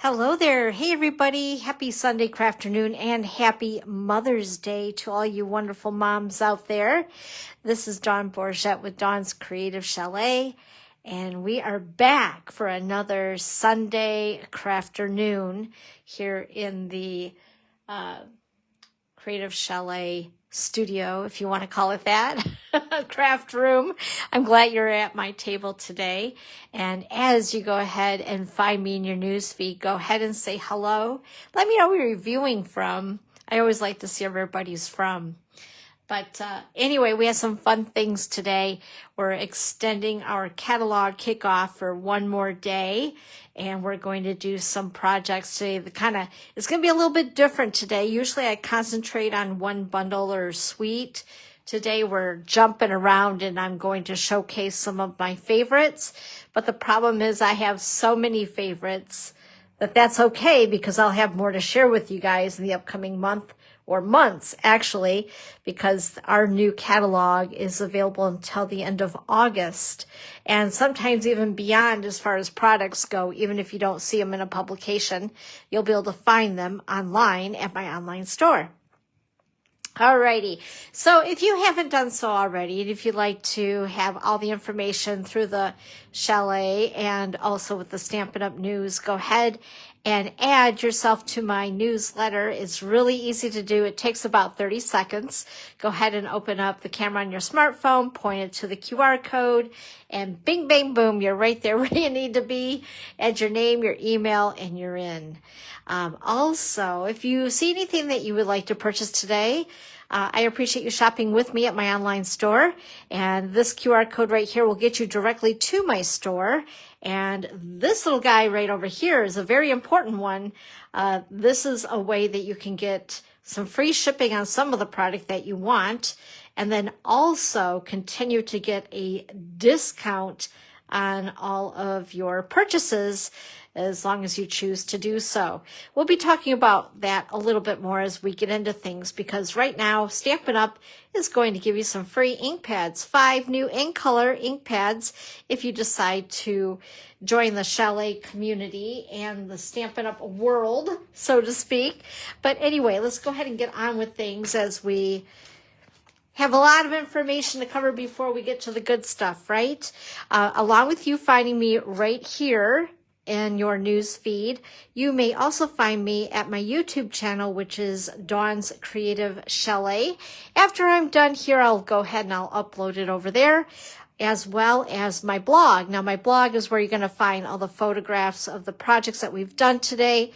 Hello there. Hey, everybody. Happy Sunday afternoon and happy Mother's Day to all you wonderful moms out there. This is Dawn Bourget with Dawn's Creative Chalet, and we are back for another Sunday afternoon here in the Creative Chalet studio, if you want to call it that, craft room. I'm glad you're at my table today. And as you go ahead and find me in your news feed, go ahead and say hello. Let me know where you're viewing from. I always like to see where everybody's from. But anyway, we have some fun things today. We're extending our catalog kickoff for one more day, and we're going to do some projects today. It's going to be a little bit different today. Usually I concentrate on one bundle or suite. Today we're jumping around, and I'm going to showcase some of my favorites. But the problem is I have so many favorites that's okay, because I'll have more to share with you guys in the upcoming month. Or months, actually, because our new catalog is available until the end of August, and sometimes even beyond as far as products go. Even if you don't see them in a publication, you'll be able to find them online at my online store. Alrighty, so if you haven't done so already, and if you'd like to have all the information through the chalet and also with the Stampin' Up! News, go ahead and add yourself to my newsletter. It's really easy to do. It takes about 30 seconds. Go ahead and open up the camera on your smartphone, point it to the QR code, and bing, bang, boom, you're right there where you need to be. Add your name, your email, and you're in. Also, if you see anything that you would like to purchase today, I appreciate you shopping with me at my online store. And this QR code right here will get you directly to my store. And this little guy right over here is a very important one. This is a way that you can get some free shipping on some of the product that you want, and then also continue to get a discount on all of your purchases as long as you choose to do so. We'll be talking about that a little bit more as we get into things, because right now Stampin' Up! Is going to give you some free ink pads, 5 new in color ink pads if you decide to join the chalet community and the Stampin' Up! World, so to speak. But anyway, let's go ahead and get on with things as we have a lot of information to cover before we get to the good stuff, right? Along with you finding me right here in your news feed, you may also find me at my YouTube channel, which is Dawn's Creative Chalet. After I'm done here, I'll go ahead and I'll upload it over there, as well as my blog. Now, my blog is where you're going to find all the photographs of the projects that we've done today,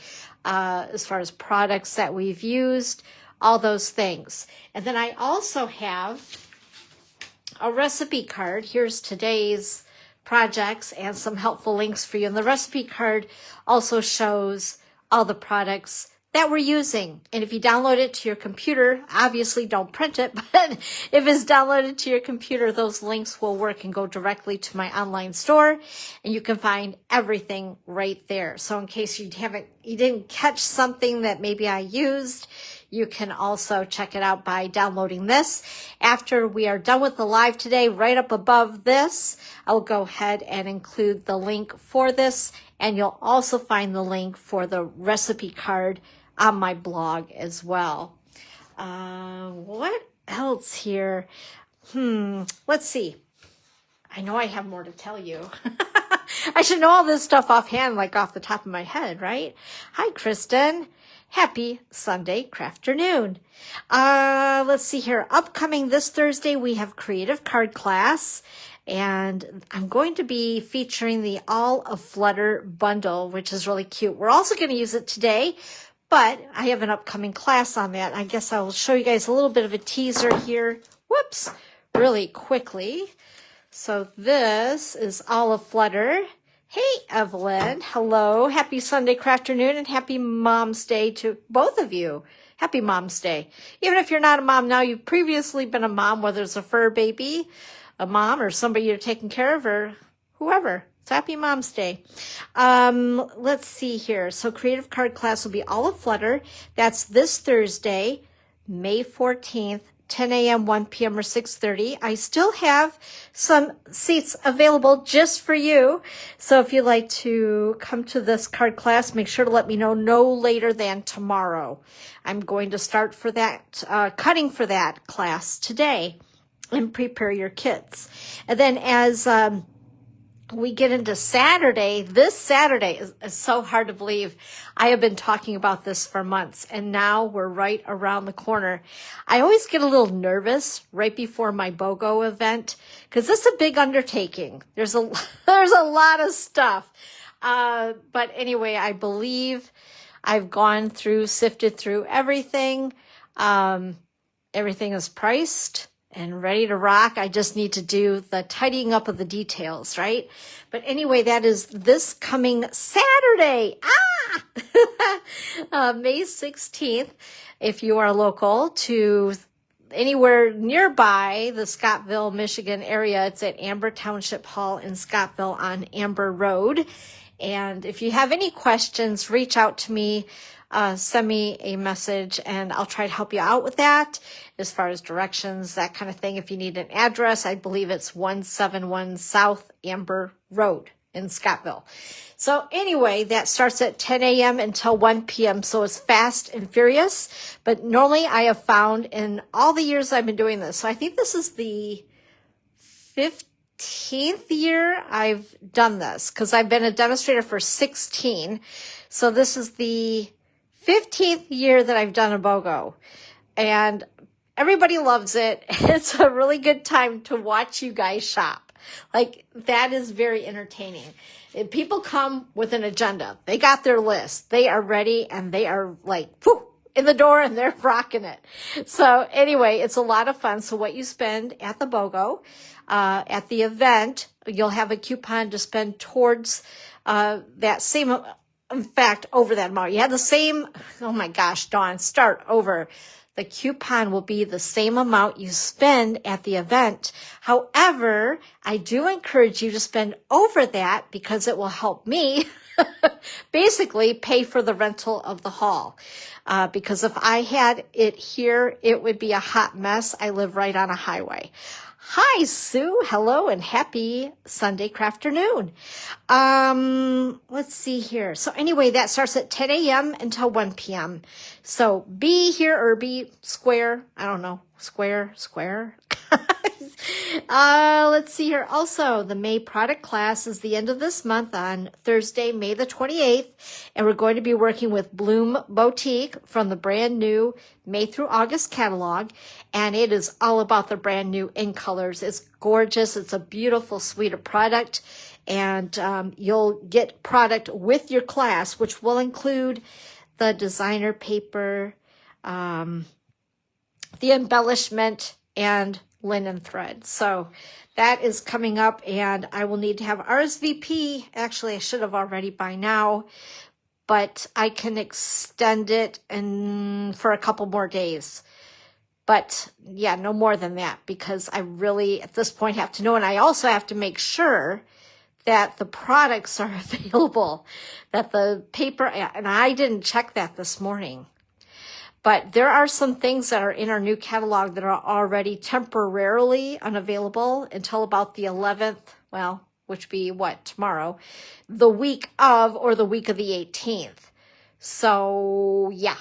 as far as products that we've used, all those things. And then I also have a recipe card. Here's today's projects and some helpful links for you. And the recipe card also shows all the products that we're using. And if you download it to your computer, obviously don't print it, but if it's downloaded to your computer, those links will work and go directly to my online store, and you can find everything right there. So in case you didn't catch something that maybe I used, you can also check it out by downloading this. After we are done with the live today, right up above this, I will go ahead and include the link for this, and you'll also find the link for the recipe card on my blog as well. What else here? Let's see. I know I have more to tell you. I should know all this stuff offhand, like off the top of my head, right? Hi, Kristen. Happy Sunday afternoon. Let's see here. Upcoming this Thursday, we have Creative Card Class, and I'm going to be featuring the Aflutter Bundle, which is really cute. We're also going to use it today, but I have an upcoming class on that. I guess I'll show you guys a little bit of a teaser here. Whoops, really quickly. So this is Aflutter. Hey, Evelyn. Hello. Happy Sunday afternoon and happy Mom's Day to both of you. Happy Mom's Day. Even if you're not a mom now, you've previously been a mom, whether it's a fur baby, a mom, or somebody you're taking care of, or whoever. So happy Mom's Day. Let's see here. So Creative Card Class will be Aflutter. That's this Thursday, May 14th, 10 a.m., 1 p.m., or 6:30. I still have some seats available just for you. So if you'd like to come to this card class, make sure to let me know no later than tomorrow. I'm going to start for that, cutting for that class today, and prepare your kits. And then as we get into Saturday, this Saturday is so hard to believe. I have been talking about this for months, and now we're right around the corner. I always get a little nervous right before my BOGO event because it's a big undertaking. There's a lot of stuff. But anyway, I believe I've gone through, sifted through everything. Everything is priced and ready to rock. I just need to do the tidying up of the details, right? But anyway, that is this coming Saturday. May 16th. If you are local to anywhere nearby the Scottsville, Michigan area, it's at Amber Township Hall in Scottsville on Amber Road. And if you have any questions, reach out to me. Send me a message and I'll try to help you out with that as far as directions, that kind of thing. If you need an address, I believe it's 171 South Amber Road in Scottsville. So anyway, that starts at 10 a.m. until 1 p.m. So it's fast and furious. But normally I have found in all the years I've been doing this, so I think this is the 15th year I've done this because I've been a demonstrator for 16. So this is the 15th year that I've done a BOGO, and everybody loves it. It's a really good time to watch you guys shop. Like, that is very entertaining. And people come with an agenda. They got their list. They are ready, and they are like, whoo, in the door, and they're rocking it. So anyway, it's a lot of fun. So what you spend at the BOGO, at the event, you'll have a coupon to spend towards that same. In fact, over that amount. You have the same, oh my gosh, Dawn, start over. The coupon will be the same amount you spend at the event. However, I do encourage you to spend over that because it will help me basically pay for the rental of the hall. Because if I had it here, it would be a hot mess. I live right on a highway. Hi, Sue. Hello and happy Sunday crafternoon. Let's see here. So anyway, that starts at 10 a.m. until 1 p.m. So be here or be square. I don't know. Square. Let's see here. Also, the May product class is the end of this month on Thursday, May the 28th. And we're going to be working with Bloom Boutique from the brand new May through August catalog. And it is all about the brand new in colors. It's gorgeous. It's a beautiful suite of product. And you'll get product with your class, which will include the designer paper, the embellishment, and linen thread. So that is coming up, and I will need to have RSVP. Actually, I should have already by now, but I can extend it for a couple more days. But yeah, no more than that, because I really at this point have to know, and I also have to make sure that the products are available, that the paper, and I didn't check that this morning. But there are some things that are in our new catalog that are already temporarily unavailable until about the 11th, well, which be what, tomorrow, the week of or the week of the 18th. So, yeah.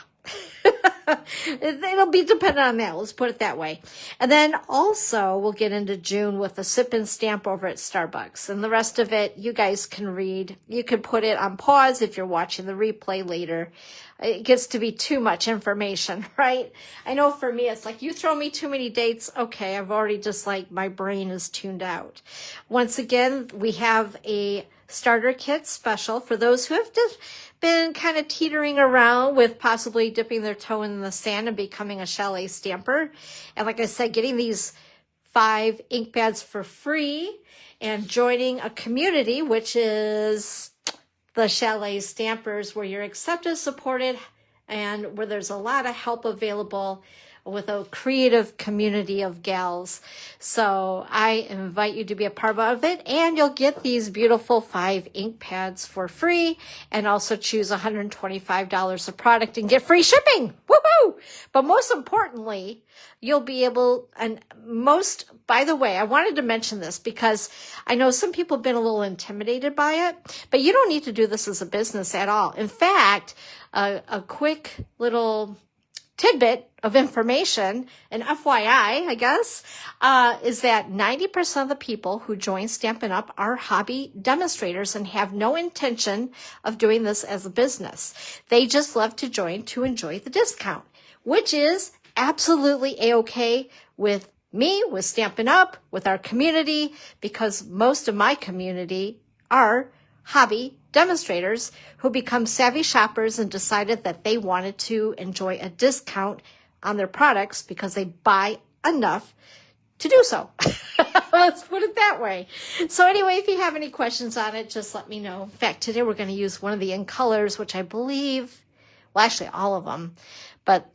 It'll be dependent on that. Let's put it that way. And then also we'll get into June with the sip and stamp over at Starbucks. And the rest of it, you guys can read. You can put it on pause if you're watching the replay later. It gets to be too much information, right? I know for me, it's like, you throw me too many dates. Okay, I've already just like, my brain is tuned out. Once again, we have a starter kit special for those who have just been kind of teetering around with possibly dipping their toe in the sand and becoming a chalet stamper. And like I said, getting these 5 ink pads for free and joining a community, which is the Chalet Stampers, where you're accepted, supported, and where there's a lot of help available with a creative community of gals. So I invite you to be a part of it, and you'll get these beautiful 5 ink pads for free, and also choose $125 of product and get free shipping. Woo! Woohoo! But most importantly, you'll be able, by the way, I wanted to mention this because I know some people have been a little intimidated by it, but you don't need to do this as a business at all. In fact, a quick little tidbit of information, an FYI, I guess, is that 90% of the people who join Stampin' Up! Are hobby demonstrators and have no intention of doing this as a business. They just love to join to enjoy the discount, which is absolutely A-okay with me, with Stampin' Up!, with our community, because most of my community are hobby demonstrators who become savvy shoppers and decided that they wanted to enjoy a discount on their products because they buy enough to do so. Let's put it that way. So anyway, if you have any questions on it, just let me know. In fact, today we're going to use one of the in colors, which I believe, well, actually all of them. But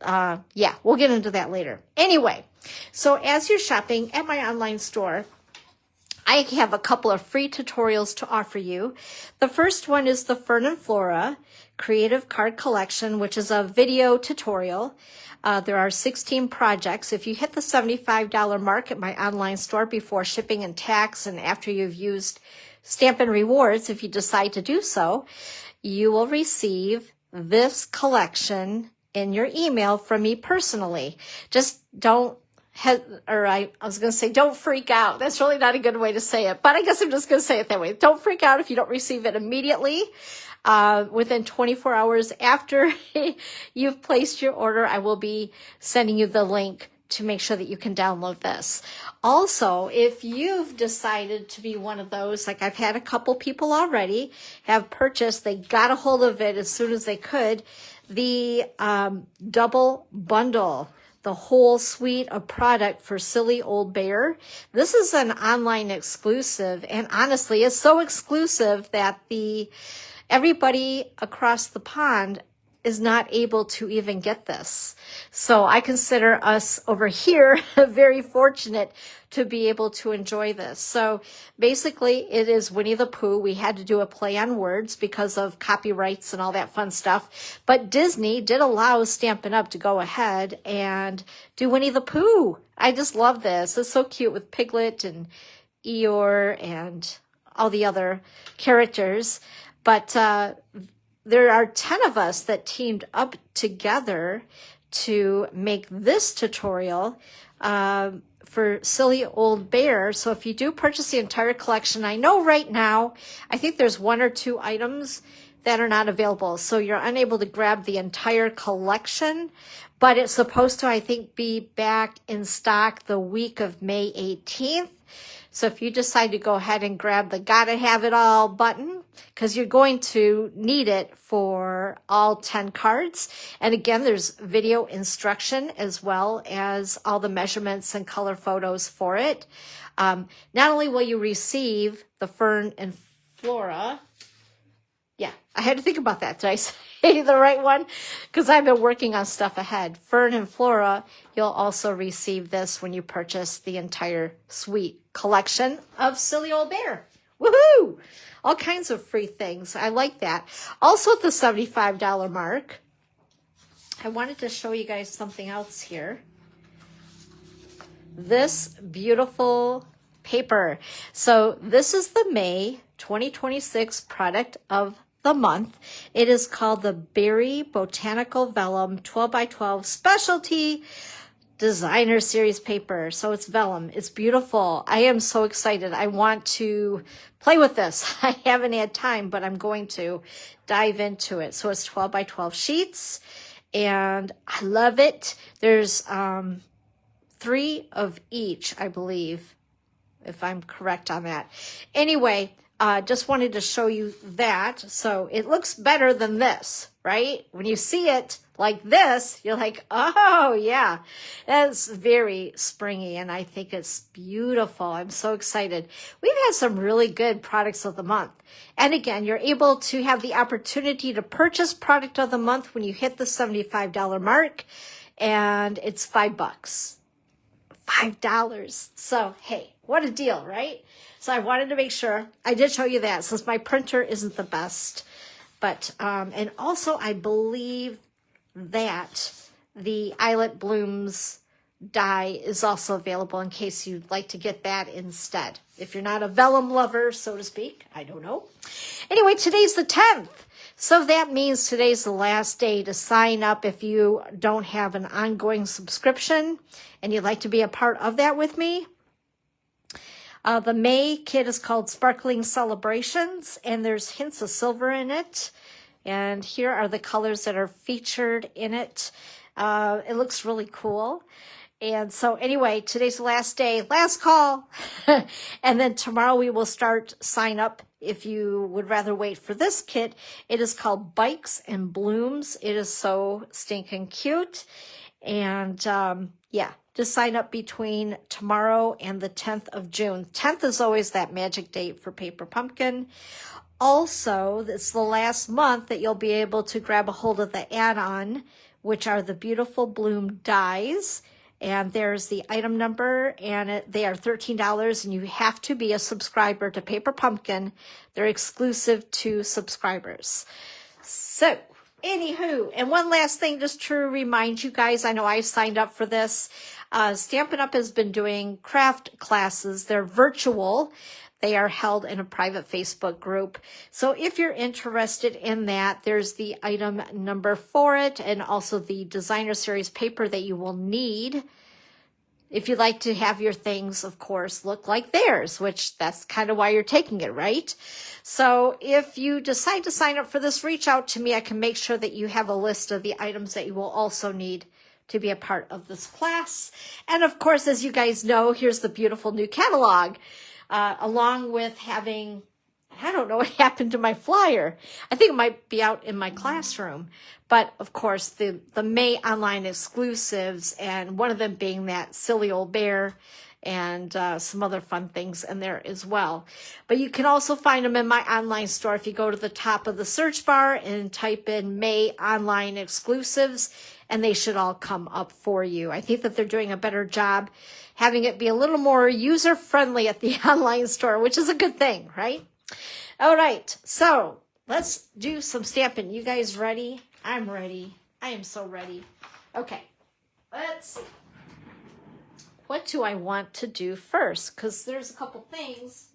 yeah, we'll get into that later. Anyway, so as you're shopping at my online store, I have a couple of free tutorials to offer you. The first one is the Fern and Flora Creative Card Collection, which is a video tutorial. There are 16 projects. If you hit the $75 mark at my online store before shipping and tax, and after you've used Stampin' Rewards, if you decide to do so, you will receive this collection in your email from me personally. Just don't I was going to say, don't freak out. That's really not a good way to say it, but I guess I'm just going to say it that way. Don't freak out if you don't receive it immediately. Within 24 hours after you've placed your order, I will be sending you the link to make sure that you can download this. Also, if you've decided to be one of those, like I've had a couple people already have purchased, they got a hold of it as soon as they could, the double bundle, the whole suite of product for Silly Old Bear. This is an online exclusive, and honestly, it's so exclusive that everybody across the pond is not able to even get this. So I consider us over here very fortunate to be able to enjoy this. So basically it is Winnie the Pooh. We had to do a play on words because of copyrights and all that fun stuff. But Disney did allow Stampin' Up! To go ahead and do Winnie the Pooh. I just love this. It's so cute with Piglet and Eeyore and all the other characters. But there are 10 of us that teamed up together to make this tutorial for Silly Old Bear. So if you do purchase the entire collection, I know right now, I think there's 1 or 2 items that are not available. So you're unable to grab the entire collection, but it's supposed to, I think, be back in stock the week of May 18th. So if you decide to go ahead and grab the Gotta Have It All button, because you're going to need it for all 10 cards. And again, there's video instruction as well as all the measurements and color photos for it. Not only will you receive the Fern and Flora, yeah, I had to think about that. Did I say the right one? Because I've been working on stuff ahead. Fern and Flora, you'll also receive this when you purchase the entire suite collection of Silly Old Bear. Woohoo! All kinds of free things. I like that. Also at the $75 mark, I wanted to show you guys something else here. This beautiful paper. So this is the May 2026 product of the month. It is called the Berry Botanical Vellum 12 by 12 Specialty Designer Series paper. So it's vellum. It's beautiful. I am so excited. I want to play with this. I haven't had time, but I'm going to dive into it. So it's 12 by 12 sheets, and I love it. There's 3 of each, I believe, if I'm correct on that. Anyway, just wanted to show you that. So it looks better than this, right? When you see it like this, you're like, oh yeah, that's very springy, and I think it's beautiful. I'm so excited. We've had some really good products of the month. And again, you're able to have the opportunity to purchase product of the month when you hit the $75 mark, and it's $5. $5. So, hey, what a deal, right? So I wanted to make sure I did show you that, since my printer isn't the best. But, and also I believe that the Eyelet Blooms die is also available in case you'd like to get that instead. If you're not a vellum lover, so to speak, I don't know. Anyway, today's the 10th. So that means today's the last day to sign up if you don't have an ongoing subscription and you'd like to be a part of that with me. The May kit is called Sparkling Celebrations, and there's hints of silver in it. And here are the colors that are featured in it. It looks really cool. And so anyway, today's the last day, last call. And then tomorrow we will start sign up if you would rather wait for this kit. It is called Bikes and Blooms. It is so stinking cute. And yeah, just sign up between tomorrow and the 10th of June. 10th is always that magic date for Paper Pumpkin. Also, it's the last month that you'll be able to grab a hold of the add-on, which are the Beautiful Bloom dies. And there's the item number, and they are $13, and you have to be a subscriber to Paper Pumpkin. They're exclusive to subscribers. So, anywho, and one last thing just to remind you guys, I know I signed up for this. Stampin' Up! Has been doing craft classes. They're virtual. They are held in a private Facebook group. So if you're interested in that, there's the item number for it and also the designer series paper that you will need if you'd like to have your things, of course, look like theirs, which that's kind of why you're taking it, right? So if you decide to sign up for this, reach out to me. I can make sure that you have a list of the items that you will also need to be a part of this class. And of course, as you guys know, here's the beautiful new catalog. Along with having, I don't know what happened to my flyer. I think it might be out in my classroom. But, of course, the May online exclusives, and one of them being that silly old bear and some other fun things in there as well. But you can also find them in my online store if you go to the top of the search bar and type in May online exclusives, and they should all come up for you. I think that they're doing a better job having it be a little more user-friendly at the online store, which is a good thing, right? All right, so let's do some stamping. You guys ready? I'm ready. I am so ready. Okay, let's see. What do I want to do first? Because there's a couple things.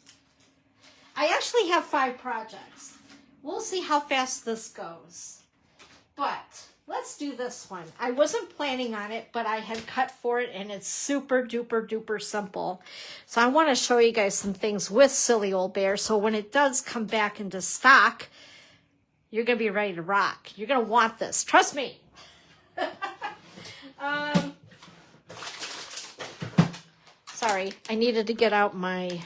I actually have 5 projects. We'll see how fast this goes. But let's do this one. I wasn't planning on it, but I had cut for it, and it's super duper duper simple. So I want to show you guys some things with Silly Old Bear. So when it does come back into stock, you're going to be ready to rock. You're going to want this. Trust me. Sorry, I needed to get out my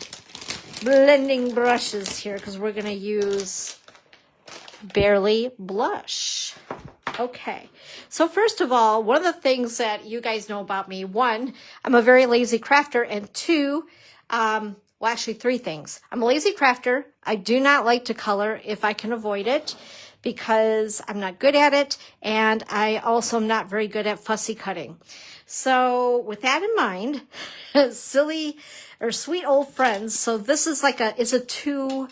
blending brushes here because we're going to use Barely Blush. Okay, so first of all, one of the things that you guys know about me, 1, I'm a very lazy crafter, and 2, well, actually 3 things. I'm a lazy crafter. I do not like to color if I can avoid it because I'm not good at it, and I also am not very good at fussy cutting. So with that in mind, silly or sweet old friends. So this is like it's a 2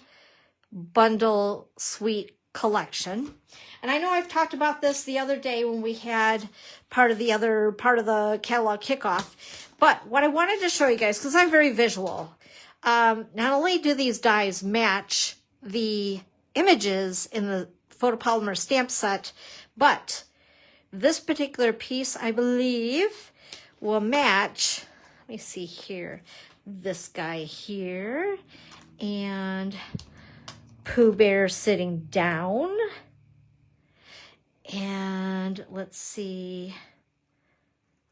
bundle sweet collection. And I know I've talked about this the other day when we had part of the catalog kickoff. But what I wanted to show you guys, because I'm very visual, not only do these dies match the images in the photopolymer stamp set, but this particular piece, I believe, will match, let me see here, this guy here, and Pooh Bear sitting down. And let's see,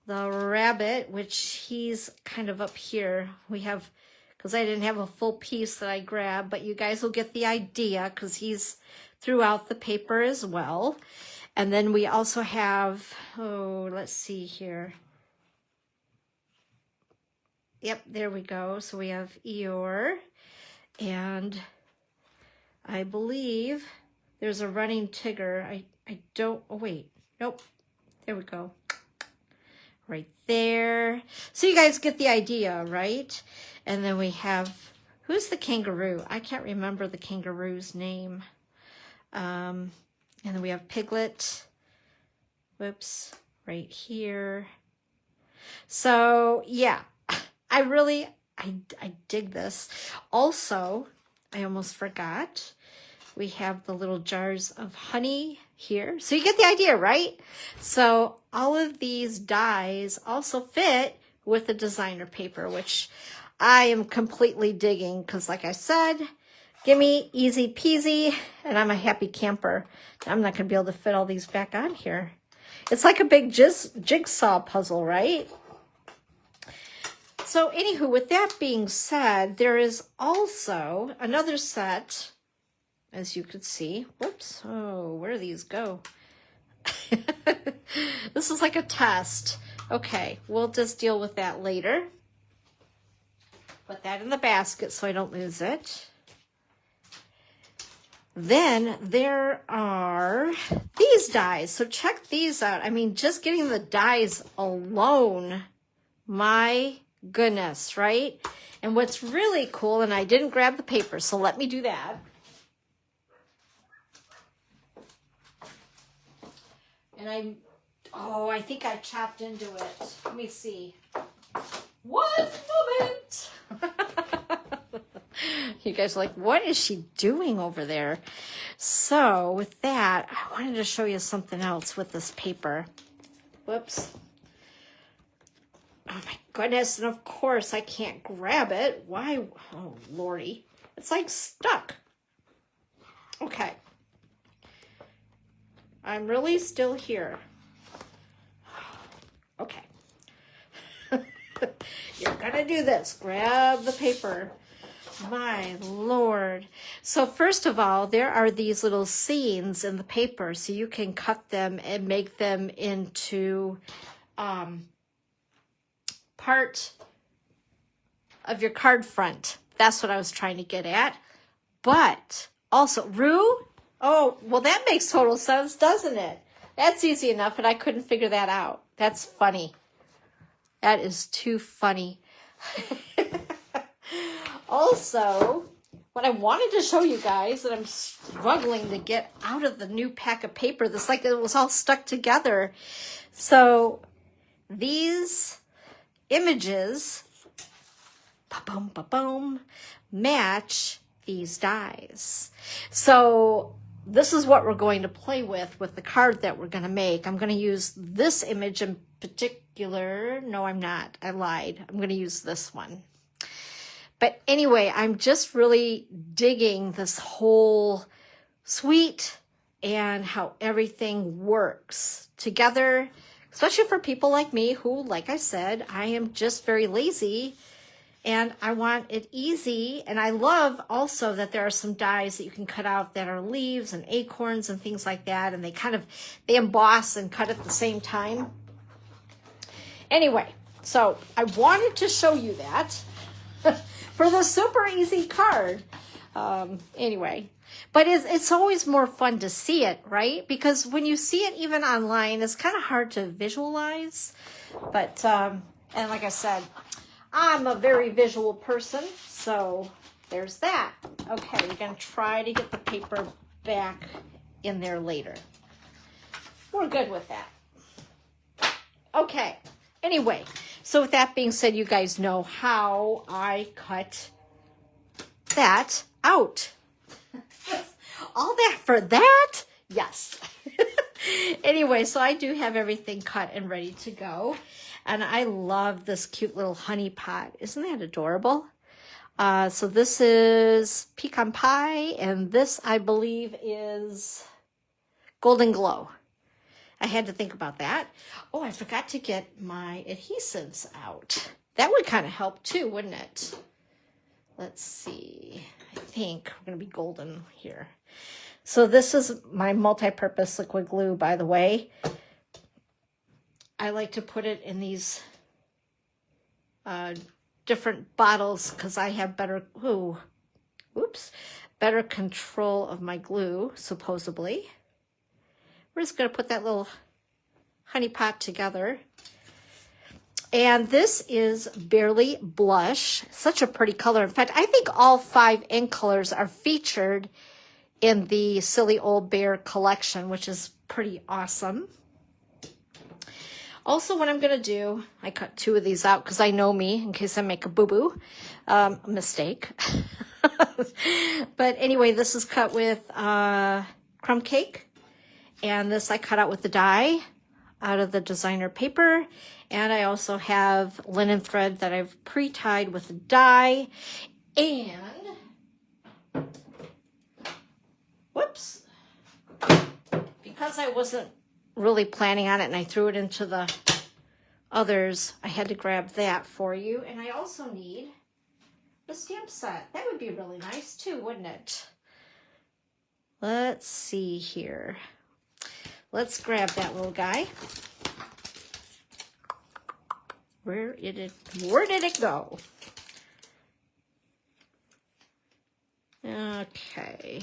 the rabbit, which he's kind of up here. We have, because I didn't have a full piece that I grabbed, but you guys will get the idea because he's throughout the paper as well. And then we also have, let's see here. Yep, there we go. So we have Eeyore, and I believe there's a running Tigger. I don't, oh wait, nope, there we go. Right there. So you guys get the idea, right? And then we have, who's the kangaroo? I can't remember the kangaroo's name. And then we have Piglet. Whoops. right here. So yeah, I dig this. Also, I almost forgot, we have the little jars of honey here. So you get the idea, right? So all of these dies also fit with the designer paper, which I am completely digging because, like I said, gimme, easy peasy, and I'm a happy camper. I'm not going to be able to fit all these back on here. It's like a big jigsaw puzzle, right? So anywho, with that being said, there is also another set, as you could see. Whoops. Oh, where do these go? This is like a test. Okay, we'll just deal with that later. Put that in the basket so I don't lose it. Then there are these dies. So check these out. I mean, just getting the dies alone, my goodness, right? And what's really cool, and I didn't grab the paper, so let me do that. And I think I chopped into it. Let me see. One moment. You guys are like, what is she doing over there? So with that, I wanted to show you something else with this paper. Whoops. Oh my goodness. And of course I can't grab it. Why? Oh, Lordy. It's like stuck. Okay. I'm really still here. Okay. You're gonna do this. Grab the paper. My Lord. So first of all, there are these little scenes in the paper, so you can cut them and make them into part of your card front. That's what I was trying to get at. But also, Rue? Oh, well, that makes total sense, doesn't it? That's easy enough, and I couldn't figure that out. That's funny. That is too funny. Also, what I wanted to show you guys that I'm struggling to get out of the new pack of paper, this like it was all stuck together. So these images, ba-boom, ba-boom, match these dies. So this is what we're going to play with the card that we're going to make. I'm going to use this image in particular. No, I'm not. I lied. I'm going to use this one. But anyway, I'm just really digging this whole suite and how everything works together, especially for people like me who, like I said, I am just very lazy and I want it easy. And I love also that there are some dies that you can cut out that are leaves and acorns and things like that. And they emboss and cut at the same time. Anyway, so I wanted to show you that. For the super easy card. Anyway, but it's always more fun to see it, right? Because when you see it even online, it's kind of hard to visualize. But, and like I said, I'm a very visual person, so there's that. Okay, we're going to try to get the paper back in there later. We're good with that. Okay. Anyway, so with that being said, you guys know how I cut that out. All that for that? Yes. Anyway, so I do have everything cut and ready to go. And I love this cute little honey pot. Isn't that adorable? So this is pecan pie, and this, I believe, is golden glow. I had to think about that. Oh, I forgot to get my adhesives out. That would kind of help too, wouldn't it? Let's see. I think we're going to be golden here. So this is my multi-purpose liquid glue, by the way. I like to put it in these different bottles because I have better control of my glue, supposedly. We're just going to put that little honey pot together. And this is Barely Blush. Such a pretty color. In fact, I think all 5 ink colors are featured in the Silly Old Bear collection, which is pretty awesome. Also, what I'm going to do, I cut 2 of these out because I know me in case I make a boo-boo mistake. But anyway, this is cut with crumb cake. And this I cut out with the die out of the designer paper. And I also have linen thread that I've pre-tied with a die. And, whoops, because I wasn't really planning on it and I threw it into the others, I had to grab that for you. And I also need the stamp set. That would be really nice too, wouldn't it? Let's see here. Let's grab that little guy. Where did it go? Okay.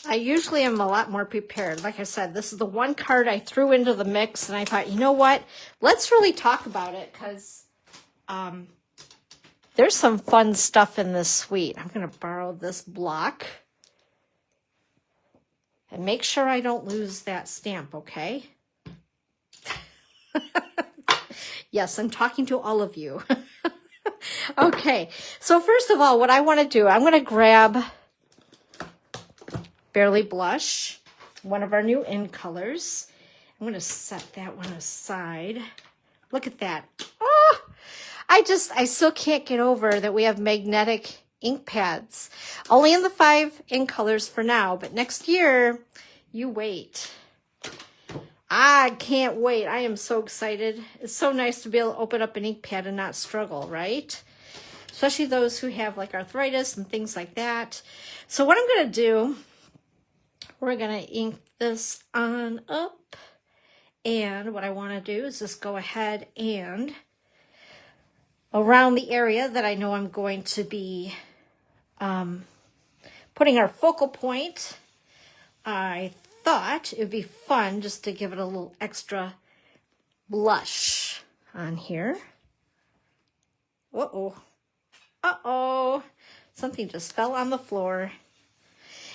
I usually am a lot more prepared. Like I said, this is the one card I threw into the mix, and I thought, you know what? Let's really talk about it, because there's some fun stuff in this suite. I'm going to borrow this block. And make sure I don't lose that stamp, okay? Yes, I'm talking to all of you. Okay, so first of all, what I want to do, I'm going to grab Barely Blush, one of our new in colors. I'm going to set that one aside. Look at that. Oh, I still can't get over that we have magnetic ink pads. Only in the 5 in colors for now, but next year, you wait. I can't wait. I am so excited. It's so nice to be able to open up an ink pad and not struggle, right? Especially those who have like arthritis and things like that. So what I'm going to do, we're going to ink this on up. And what I want to do is just go ahead and around the area that I know I'm going to be putting our focal point, I thought it would be fun just to give it a little extra blush on here. Uh-oh. Uh-oh. Something just fell on the floor.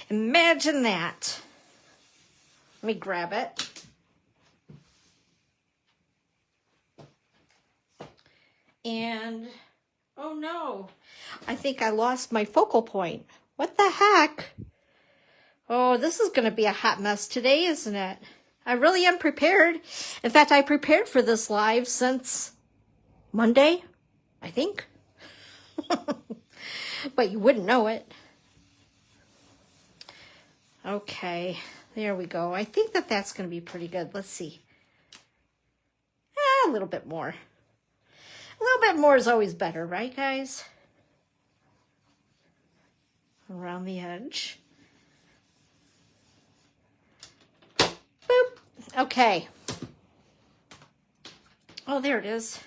Imagine that. Let me grab it. And, oh no, I think I lost my focal point. What the heck? Oh, this is going to be a hot mess today, isn't it? I really am prepared. In fact, I prepared for this live since Monday, I think. But you wouldn't know it. Okay, there we go. I think that that's going to be pretty good. Let's see. A little bit more. A little bit more is always better, right, guys? Around the edge. Boop. Okay. Oh, there it is.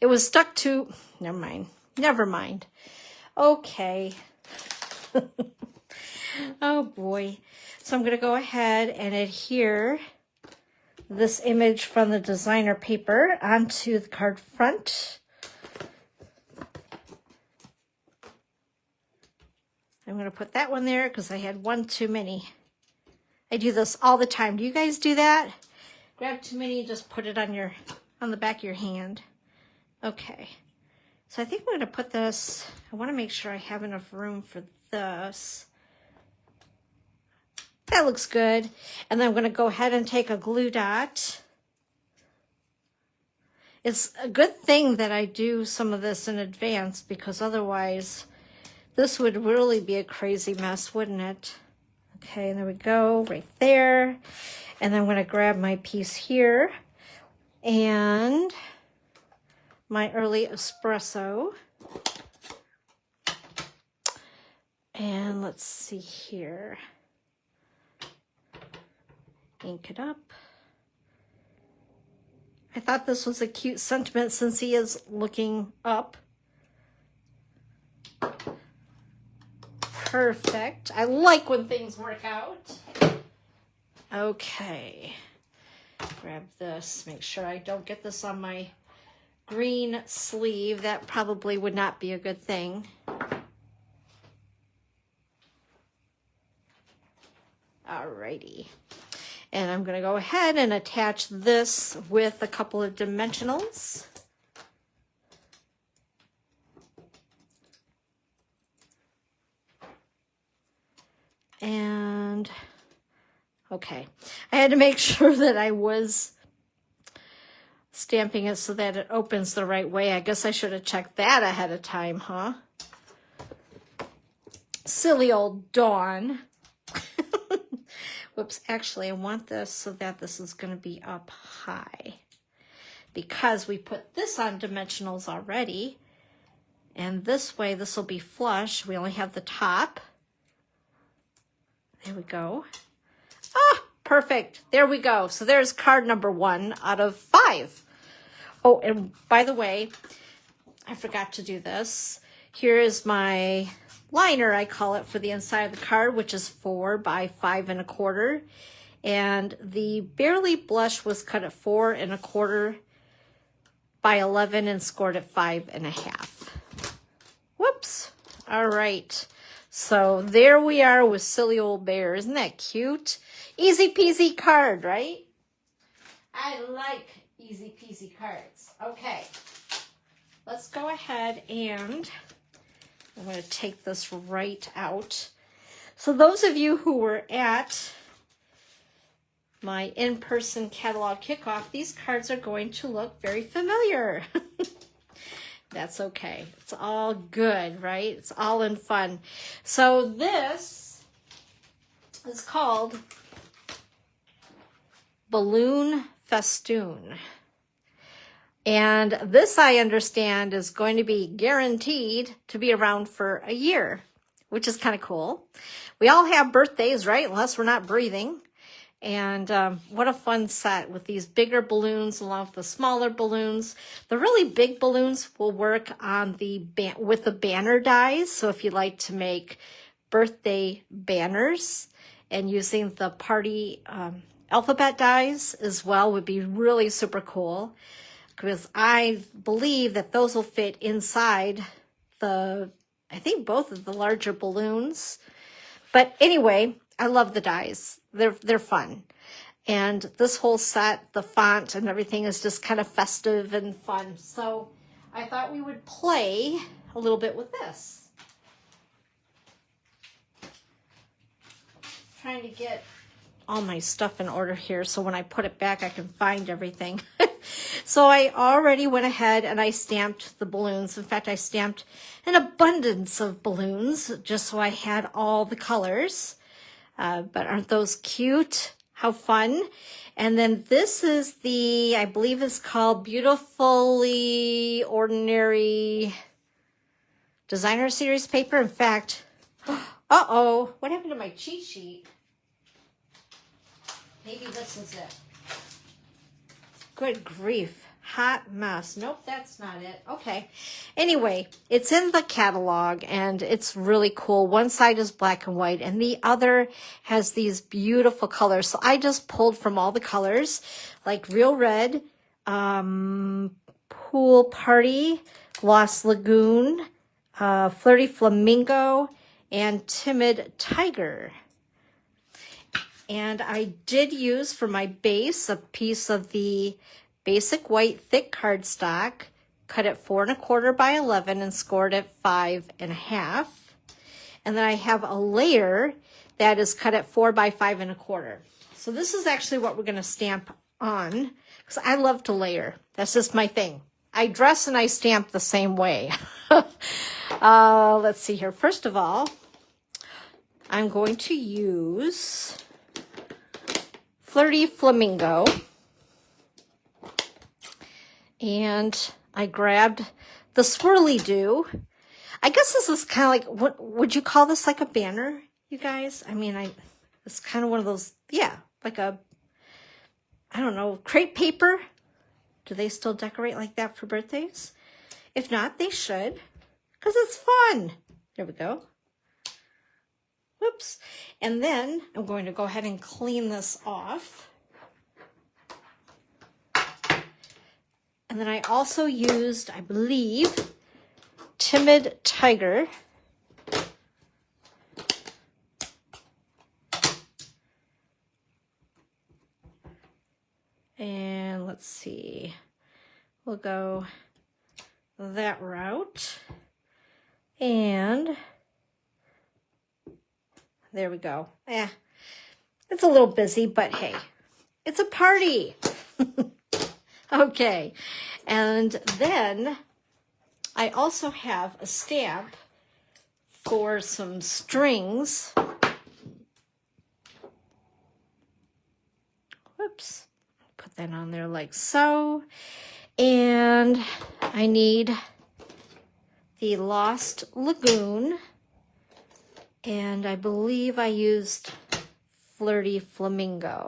It was stuck to... Never mind. Never mind. Okay. Oh, boy. So I'm going to go ahead and adhere this image from the designer paper onto the card front. I'm going to put that one there because I had one too many. I do this all the time. Do you guys do that? Grab too many and just put it on the back of your hand. Okay. So I think I'm going to put this, I want to make sure I have enough room for this. That looks good. And then I'm going to go ahead and take a glue dot. It's a good thing that I do some of this in advance because otherwise this would really be a crazy mess, wouldn't it? Okay, and there we go, right there. And then I'm going to grab my piece here and my early espresso. And let's see here. Ink it up. I thought this was a cute sentiment since he is looking up. Perfect. I like when things work out. Okay. Grab this. Make sure I don't get this on my green sleeve. That probably would not be a good thing. Alrighty. And I'm going to go ahead and attach this with a couple of dimensionals. And okay, I had to make sure that I was stamping it so that it opens the right way. I guess I should have checked that ahead of time, huh? Silly old Dawn. Whoops, actually I want this so that this is going to be up high, because we put this on dimensionals already, and this way this will be flush. We only have the top. There we go. Ah, perfect. There we go. So there's card number 1 out of 5. Oh, and by the way, I forgot to do this. Here is my liner, I call it, for the inside of the card, which is 4 by 5 1/4. And the Barely Blush was cut at 4 1/4 by 11 and scored at 5 1/2. Whoops. All right. So there we are with Silly Old Bear. Isn't that cute? Easy peasy card, right? I like easy peasy cards. Okay. Let's go ahead and I'm going to take this right out. So those of you who were at my in-person catalog kickoff, these cards are going to look very familiar. That's okay. It's all good, right? It's all in fun. So this is called Balloon Festoon. And this, I understand, is going to be guaranteed to be around for a year, which is kind of cool. We all have birthdays, right? Unless we're not breathing. And what a fun set with these bigger balloons along with the smaller balloons. The really big balloons will work on the with the banner dies. So if you like to make birthday banners, and using the party alphabet dies as well would be really super cool, because I believe that those will fit inside I think both of the larger balloons. But anyway, I love the dies. They're fun. And this whole set, the font and everything is just kind of festive and fun. So I thought we would play a little bit with this. Trying to get all my stuff in order here so when I put it back I can find everything. So I already went ahead and I stamped the balloons. In fact, I stamped an abundance of balloons just so I had all the colors. But aren't those cute? How fun. And then this is the, I believe it's called Beautifully Ordinary Designer Series paper. In fact, uh-oh, what happened to my cheat sheet? Maybe this is it. Good grief. Hot mess. Nope, that's not it. Okay. Anyway, it's in the catalog and it's really cool. One side is black and white and the other has these beautiful colors. So I just pulled from all the colors, like Real Red, Pool Party, Lost Lagoon, Flirty Flamingo, and Timid Tiger. And I did use for my base a piece of the basic white thick cardstock, cut at 4 1/4 by 11 and scored at 5 1/2. And then I have a layer that is cut at 4 by 5 1/4. So this is actually what we're going to stamp on, because I love to layer. That's just my thing. I dress and I stamp the same way. Let's see here. First of all, I'm going to use Flirty Flamingo. And I grabbed the Swirly Doo. I guess this is kind of like, what would you call this, like a banner, you guys? I mean, it's kind of one of those, yeah, like a, I don't know, crepe paper. Do they still decorate like that for birthdays? If not, they should, because it's fun. There we go. Whoops. And then I'm going to go ahead and clean this off. And then I also used, I believe, Timid Tiger. And let's see, we'll go that route. And there we go. Yeah, it's a little busy, but hey, it's a party. Okay, and then I also have a stamp for some strings. Whoops, put that on there like so. And I need the Lost Lagoon, and I believe I used Flirty Flamingo.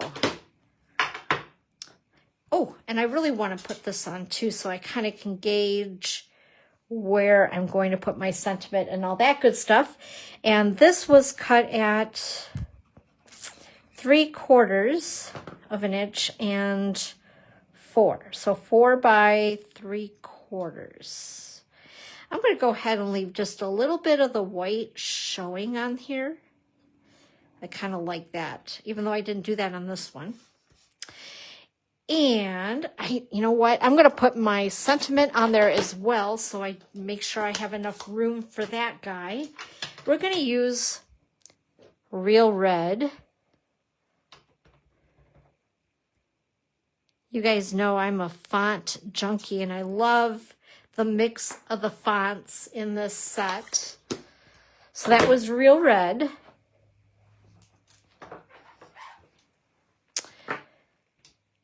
Oh, and I really want to put this on too, so I kind of can gauge where I'm going to put my sentiment and all that good stuff. And this was cut at 3/4 of an inch and 4. So 4 by 3/4. I'm going to go ahead and leave just a little bit of the white showing on here. I kind of like that, even though I didn't do that on this one. And you know what? I'm going to put my sentiment on there as well, so I make sure I have enough room for that guy. We're going to use Real Red. You guys know I'm a font junkie, and I love the mix of the fonts in this set. So that was Real Red.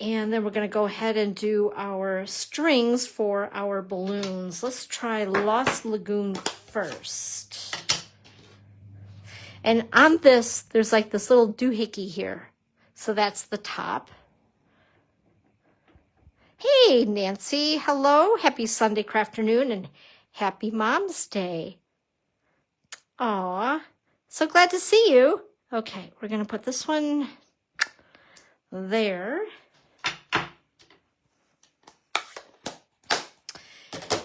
And then we're going to go ahead and do our strings for our balloons. Let's try Lost Lagoon first. And on this, there's like this little doohickey here. So that's the top. Hey, Nancy. Hello. Happy Sunday afternoon and happy Mom's Day. Aw, so glad to see you. Okay, we're going to put this one there.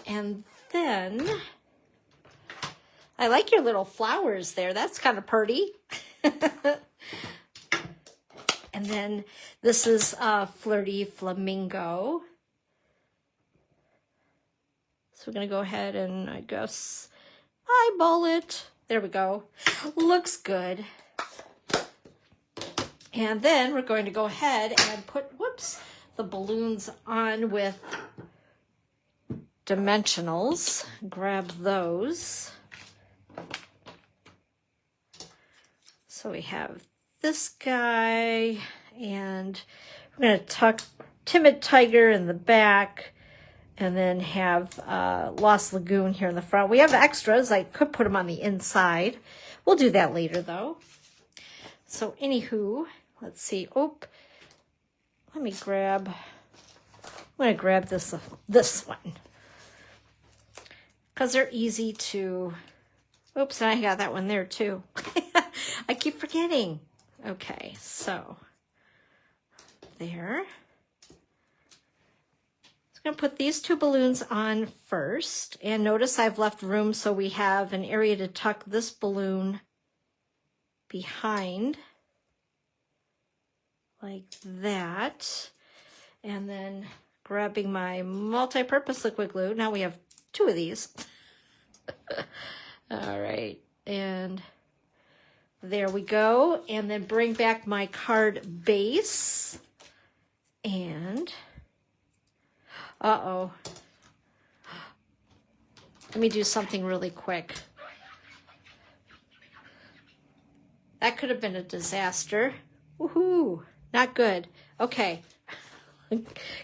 And then, I like your little flowers there. That's kind of pretty. And then this is Flirty Flamingo. So we're going to go ahead and, I guess, eyeball it. There we go. Looks good. And then we're going to go ahead and put, the balloons on with dimensionals. Grab those. So we have this guy, and we're going to tuck Timid Tiger in the back, and then have Lost Lagoon here in the front. We have extras. I could put them on the inside. We'll do that later, though. So anywho, let's see. Oh, let me grab, I'm going to grab this one, because they're easy to, oops, and I got that one there too. I keep forgetting. Okay, so there. I'm going to put these two balloons on first, and notice I've left room so we have an area to tuck this balloon behind, like that. And then grabbing my multi-purpose liquid glue. Now we have 2 of these. All right, and there we go. And then bring back my card base. And, uh-oh. Let me do something really quick. That could have been a disaster. Woohoo, not good. Okay,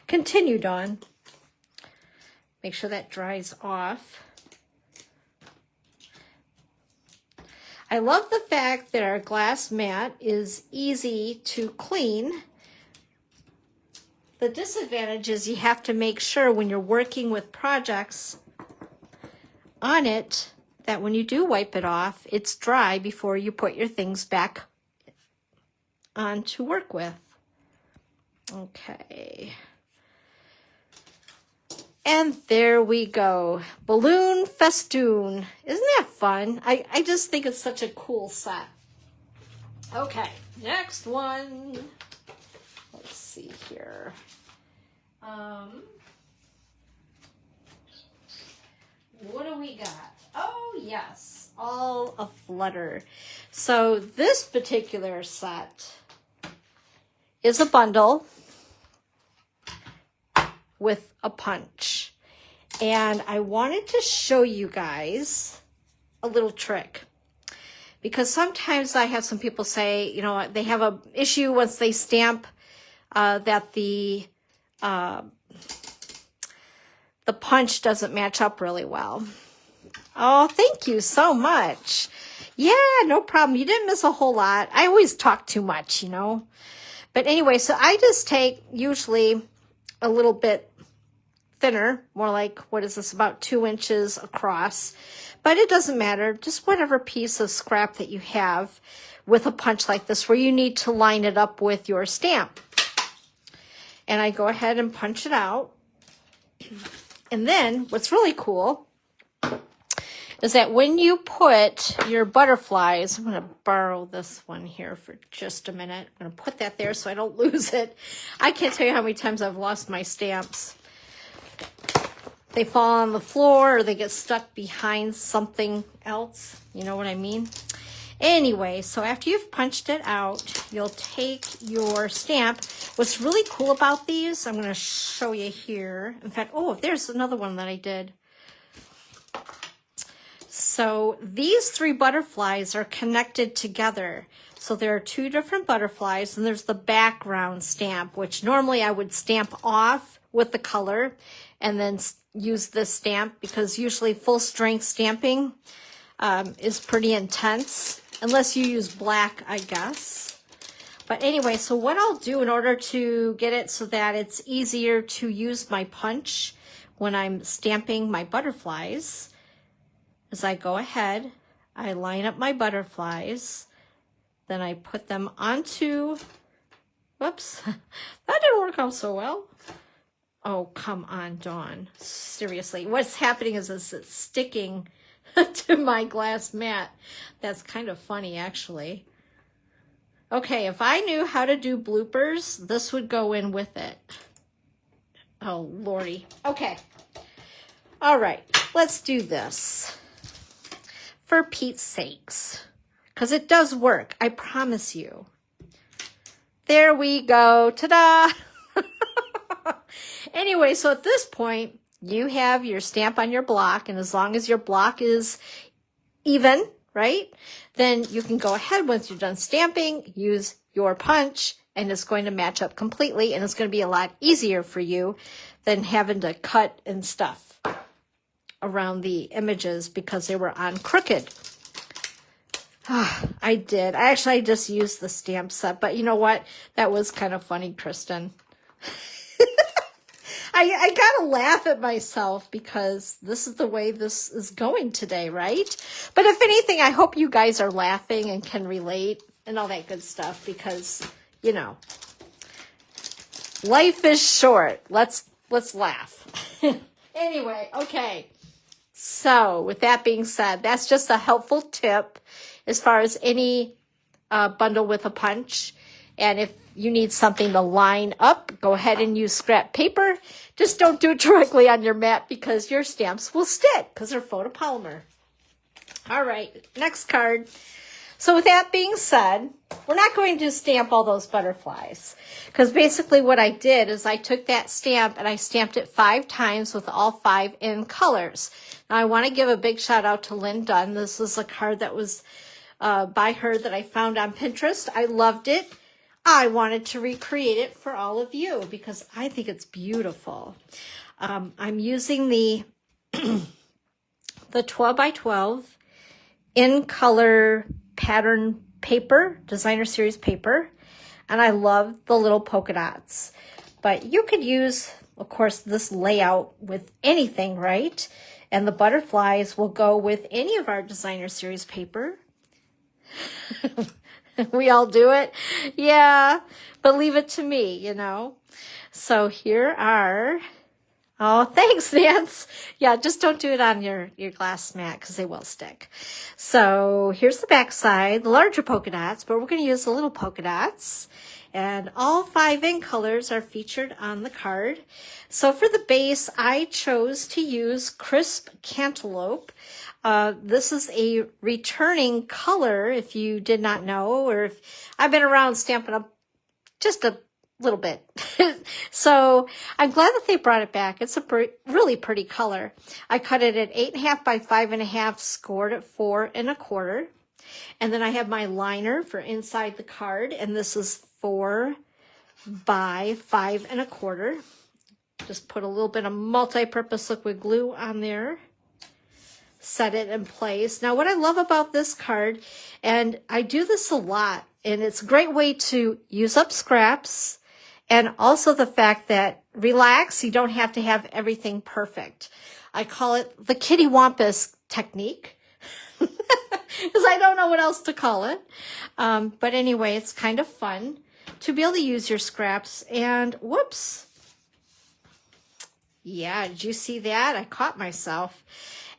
continue, Dawn. Make sure that dries off. I love the fact that our glass mat is easy to clean. The disadvantage is you have to make sure when you're working with projects on it that when you do wipe it off, it's dry before you put your things back on to work with. Okay. And there we go. Balloon Festoon. Isn't that fun? I just think it's such a cool set. Okay, next one. Let's see here. What do we got? Oh, yes, all Aflutter. So this particular set is a bundle with a punch. And I wanted to show you guys a little trick. Because sometimes I have some people say, you know, they have an issue once they stamp that the punch doesn't match up really well. Oh, thank you so much. Yeah, no problem. You didn't miss a whole lot. I always talk too much, you know. But anyway, so I just take usually a little bit thinner, more like, what is this, about 2 inches across. But it doesn't matter, just whatever piece of scrap that you have with a punch like this where you need to line it up with your stamp. And I go ahead and punch it out. And then what's really cool is that when you put your butterflies, I'm going to borrow this one here for just a minute. I'm going to put that there so I don't lose it. I can't tell you how many times I've lost my stamps. They fall on the floor or they get stuck behind something else. You know what I mean? Anyway, so after you've punched it out, you'll take your stamp. What's really cool about these, I'm going to show you here. In fact, oh, there's another one that I did. So these 3 butterflies are connected together. So there are 2 different butterflies, and there's the background stamp, which normally I would stamp off with the color and then use this stamp, because usually full strength stamping is pretty intense, unless you use black, I guess. But anyway, so what I'll do in order to get it so that it's easier to use my punch when I'm stamping my butterflies is I go ahead, I line up my butterflies, then I put them onto, whoops, that didn't work out so well. Oh, come on, Dawn. Seriously, what's happening is it's sticking to my glass mat. That's kind of funny, actually. Okay, if I knew how to do bloopers, this would go in with it. Oh, Lordy. Okay. All right, let's do this. For Pete's sakes. Because it does work, I promise you. There we go. Ta-da! Anyway, so at this point, you have your stamp on your block, and as long as your block is even, right, then you can go ahead, once you're done stamping, use your punch, and it's going to match up completely, and it's going to be a lot easier for you than having to cut and stuff around the images because they were on crooked. I did. I just used the stamp set, but you know what? That was kind of funny, Kristen. I gotta laugh at myself because this is the way this is going today, right? But if anything, I hope you guys are laughing and can relate and all that good stuff because, you know, life is short. Let's laugh. Anyway, okay. So with that being said, that's just a helpful tip as far as any bundle with a punch. And if you need something to line up, go ahead and use scrap paper. Just don't do it directly on your mat because your stamps will stick because they're photopolymer. All right, next card. So with that being said, we're not going to stamp all those butterflies because basically what I did is I took that stamp and I stamped it 5 times with all 5 in colors. Now I want to give a big shout out to Lynn Dunn. This is a card that was by her that I found on Pinterest. I loved it. I wanted to recreate it for all of you because I think it's beautiful. I'm using the 12 by 12 in color pattern paper, designer series paper, and I love the little polka dots. But you could use, of course, this layout with anything, right? And the butterflies will go with any of our designer series paper. We all do it. Yeah, but leave it to me, you know. So here are Oh, thanks, Nance. Yeah, just don't do it on your glass mat because they will stick. So here's the back side, the larger polka dots, but we're going to use the little polka dots. And all 5 in colors are featured on the card. So for the base, I chose to use Crisp Cantaloupe. This is a returning color, if you did not know, or if I've been around Stampin' Up! Just a little bit. So I'm glad that they brought it back. It's a really pretty color. I cut it at 8.5 by 5.5, scored at 4 1/4. And then I have my liner for inside the card, and this is 4 by 5 1/4. Just put a little bit of multi-purpose liquid glue on there. Set it in place. Now, what I love about this card, and I do this a lot, and it's a great way to use up scraps, and also the fact that relax, you don't have to have everything perfect. I call it the kitty wampus technique, because I don't know what else to call it. But anyway, it's kind of fun to be able to use your scraps. And whoops. Yeah, did you see that? I caught myself.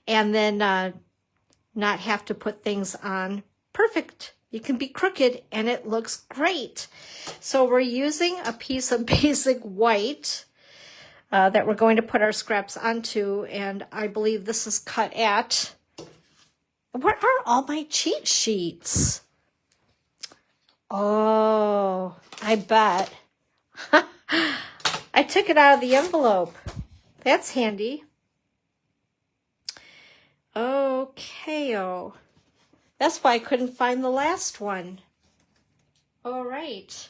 And then not have to put things on perfect. You can be crooked and it looks great. So we're using a piece of basic white that we're going to put our scraps onto. And I believe this is cut at... Where are all my cheat sheets? Oh, I bet. I took it out of the envelope. That's handy. Okay-o. That's why I couldn't find the last one. All right.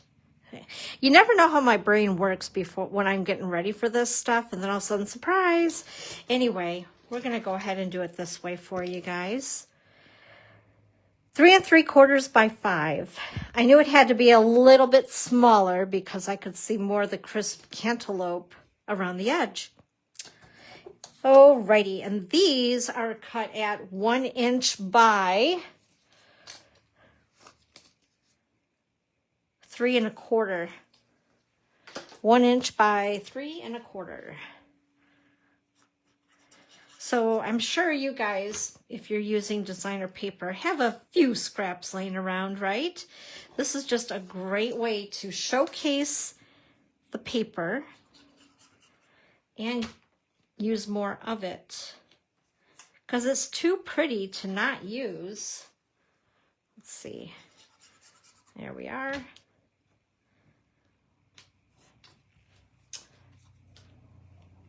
You never know how my brain works when I'm getting ready for this stuff, and then all of a sudden, surprise. Anyway, we're going to go ahead and do it this way for you guys. 3 3/4 by 5. I knew it had to be a little bit smaller because I could see more of the crisp cantaloupe around the edge. Alrighty, and these are cut at 1 inch by 3 1/4. 1 inch by 3 1/4. So I'm sure you guys, if you're using designer paper, have a few scraps laying around, right? This is just a great way to showcase the paper and use more of it because it's too pretty to not use. Let's see. There we are.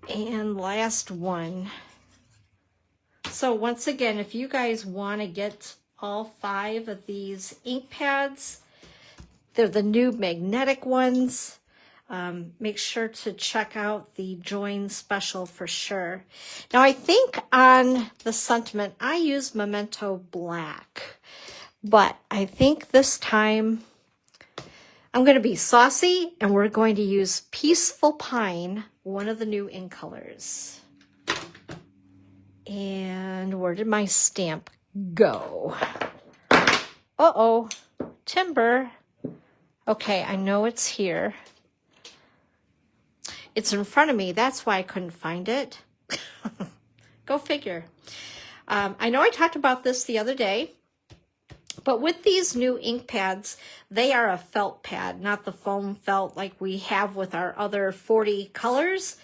And last one. So once again, if you guys want to get all 5 of these ink pads, they're the new magnetic ones. Make sure to check out the Join special for sure. Now, I think on the sentiment, I used Memento Black, but I think this time I'm going to be saucy and we're going to use Peaceful Pine, one of the new ink colors. And where did my stamp go? Uh-oh, timber. Okay, I know it's here. It's in front of me. That's why I couldn't find it. Go figure. I know I talked about this the other day, but with these new ink pads, they are a felt pad, not the foam felt like we have with our other 40 colors.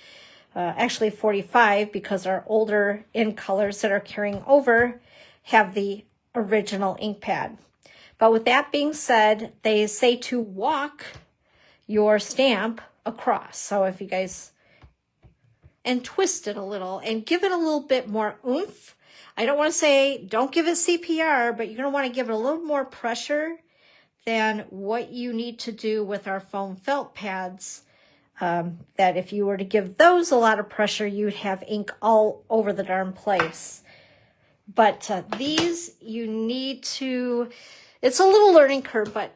Actually 45, because our older ink colors that are carrying over have the original ink pad. But with that being said, they say to walk your stamp across. So if you guys, and twist it a little and give it a little bit more oomph. I don't want to say don't give it CPR, but you're going to want to give it a little more pressure than what you need to do with our foam felt pads. That if you were to give those a lot of pressure, you'd have ink all over the darn place. But these, you need to, it's a little learning curve, but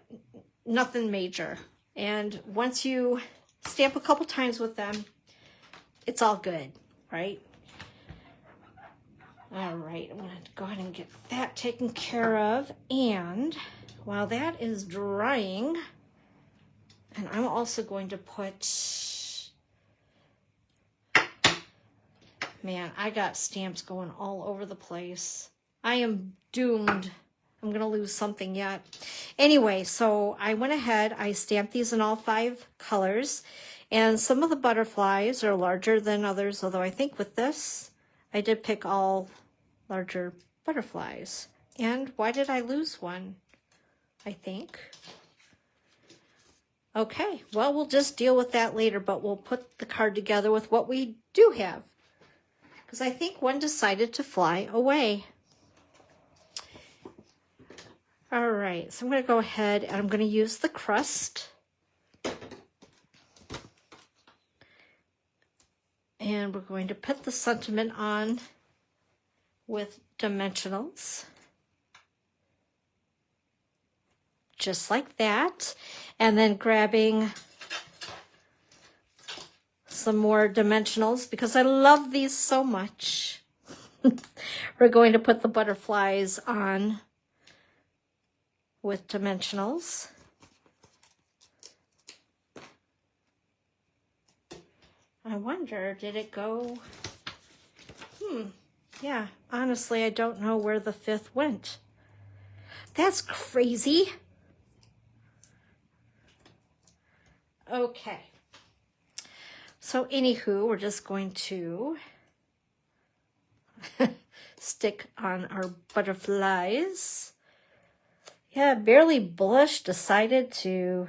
nothing major. And once you stamp a couple times with them, it's all good, right? All right, I'm going to go ahead and get that taken care of. And while that is drying, and I'm also going to put Man, I got stamps going all over the place. I am doomed. I'm going to lose something yet. Anyway, so I went ahead. I stamped these in all 5 colors. And some of the butterflies are larger than others, although I think with this, I did pick all larger butterflies. And why did I lose one? I think. Okay, well, we'll just deal with that later, but we'll put the card together with what we do have. Because I think one decided to fly away. All right, so I'm going to go ahead and I'm going to use the crust. And we're going to put the sentiment on with dimensionals. Just like that. And then grabbing some more dimensionals because I love these so much. We're going to put the butterflies on with dimensionals. I wonder, did it go? Yeah, honestly, I don't know where the 5th went. That's crazy. Okay. So anywho, we're just going to stick on our butterflies. Yeah, Barely Blush decided to,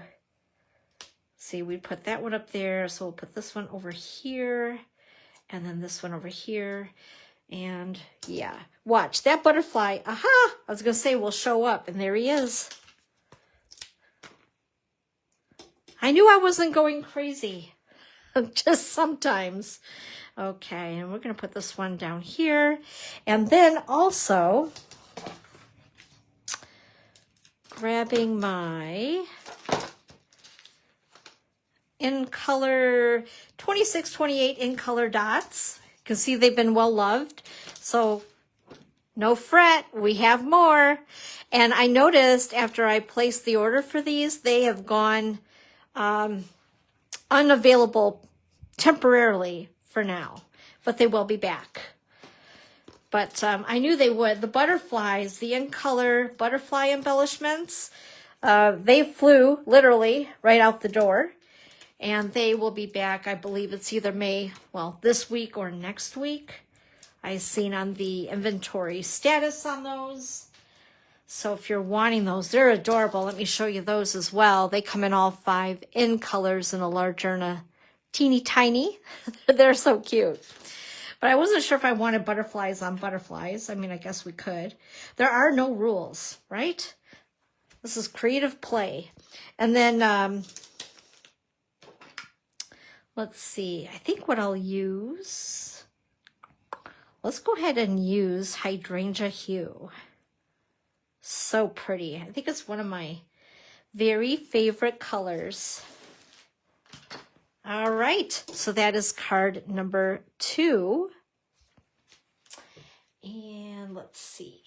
see, we put that one up there, so we'll put this one over here, and then this one over here, and yeah. Watch, that butterfly, aha! I was going to say will show up, and there he is. I knew I wasn't going crazy, just sometimes. Okay, and we're going to put this one down here, and then also grabbing my in color 26, 28 in color dots. You can see they've been well loved. So no fret, we have more. And I noticed after I placed the order for these, they have gone unavailable temporarily for now, but they will be back. But I knew they would. The butterflies, the in-color butterfly embellishments, they flew literally right out the door. And they will be back, I believe it's either this week or next week. I've seen on the inventory status on those. So if you're wanting those, they're adorable. Let me show you those as well. They come in all 5 in colors, in a larger and a teeny tiny. They're so cute. But I wasn't sure if I wanted butterflies on butterflies. I mean, I guess we could. There are no rules, right? This is creative play. And then, let's see. I think what I'll use, let's go ahead and use Hydrangea Hue. So pretty. I think it's one of my very favorite colors. All right, so that is card number 2. And let's see.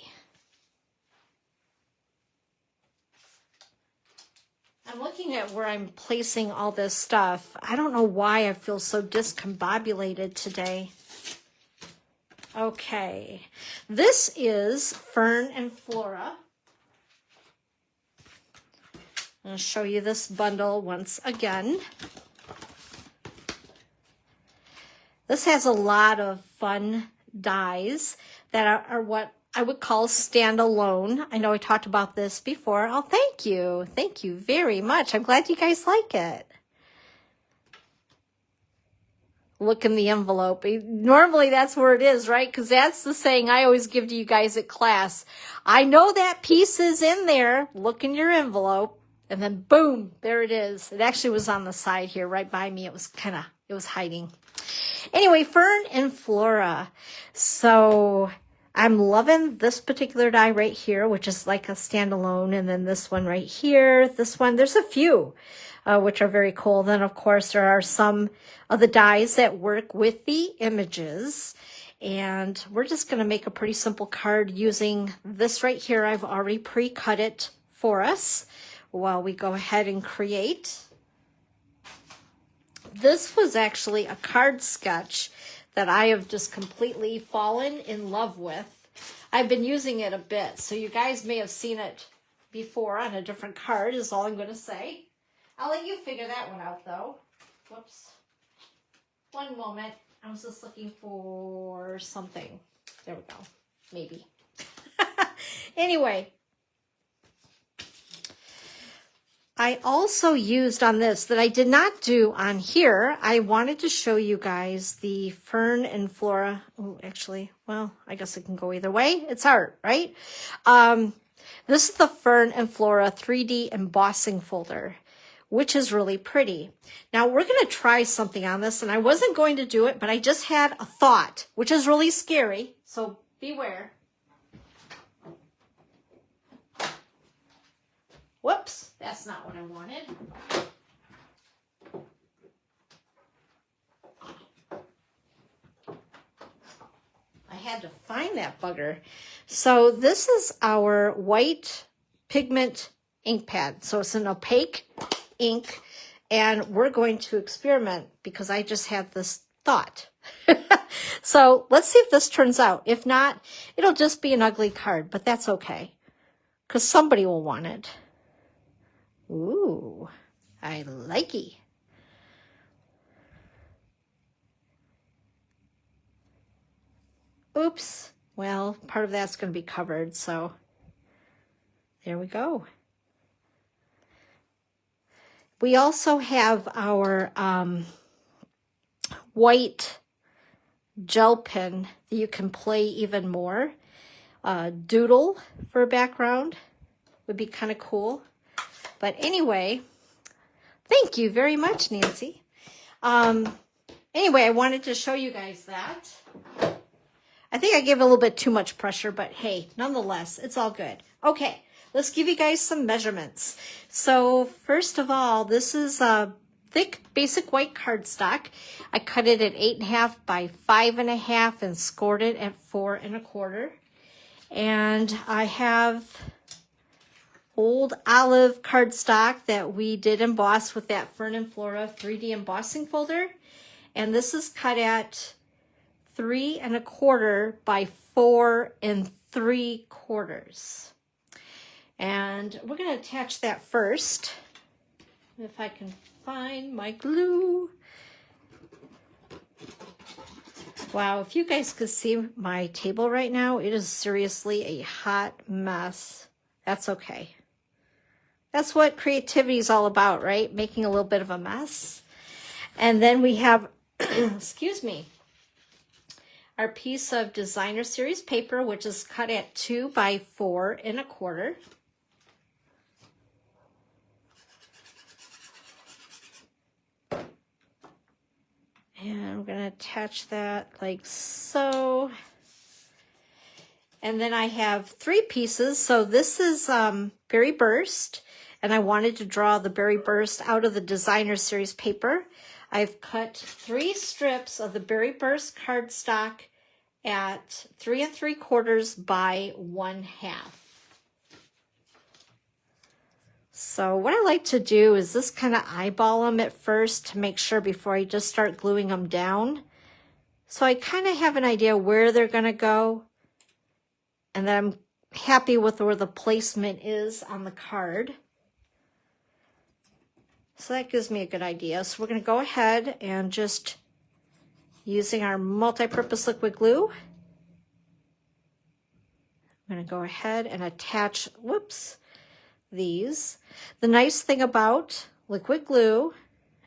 I'm looking at where I'm placing all this stuff. I don't know why I feel so discombobulated today. Okay, this is Fern and Flora. I'm going to show you this bundle once again. This has a lot of fun dies that are what I would call standalone. I know I talked about this before. Oh, thank you. Thank you very much. I'm glad you guys like it. Look in the envelope. Normally that's where it is, right? Because that's the saying I always give to you guys at class. I know that piece is in there. Look in your envelope. And then boom, there it is. It actually was on the side here right by me. It was hiding. Anyway, Fern and Flora. So I'm loving this particular die right here, which is like a standalone. And then this one right here, this one, there's a few, which are very cool. Then of course there are some of the dies that work with the images. And we're just going to make a pretty simple card using this right here. I've already pre-cut it for us while we go ahead and create. This was actually a card sketch that I have just completely fallen in love with. I've been using it a bit, so you guys may have seen it before on a different card is all I'm going to say. I'll let you figure that one out, though. Whoops. One moment. I was just looking for something. There we go. Maybe. Anyway. I also used on this that I did not do on here. I wanted to show you guys the Fern and Flora. Oh, actually, well, I guess it can go either way. It's art, right? This is the Fern and Flora 3D embossing folder, which is really pretty. Now we're going to try something on this, and I wasn't going to do it, but I just had a thought, which is really scary. So beware. Whoops, that's not what I wanted. I had to find that bugger. So this is our white pigment ink pad. So it's an opaque ink, and we're going to experiment because I just had this thought. So let's see if this turns out. If not, it'll just be an ugly card, but that's okay because somebody will want it. Ooh, I likey. Oops. Well, part of that's going to be covered, so there we go. We also have our white gel pen that you can play even more. Doodle for a background would be kind of cool. But anyway, thank you very much, Nancy. Anyway, I wanted to show you guys that. I think I gave a little bit too much pressure, but hey, nonetheless, it's all good. Okay, let's give you guys some measurements. So first of all, this is a thick basic white cardstock. I cut it at 8.5 by 5.5 and scored it at 4 1/4. And I have old olive cardstock that we did emboss with that Fern and Flora 3D embossing folder. And this is cut at 3 1/4 by 4 3/4. And we're going to attach that first. If I can find my glue. Wow, if you guys could see my table right now, it is seriously a hot mess. That's okay. That's what creativity is all about, right? Making a little bit of a mess. And then we have, excuse me, our piece of designer series paper, which is cut at 2 by 4 1/4. And we're going to attach that like so. And then I have 3 pieces. So this is Berry Burst. And I wanted to draw the Berry Burst out of the designer series paper. I've cut 3 strips of the Berry Burst cardstock at 3 3/4 by 1/2. So what I like to do is just kind of eyeball them at first to make sure before I just start gluing them down. So I kind of have an idea where they're going to go. And then I'm happy with where the placement is on the card. So that gives me a good idea. So we're going to go ahead and just using our multi-purpose liquid glue, I'm going to go ahead and attach, whoops, these. The nice thing about liquid glue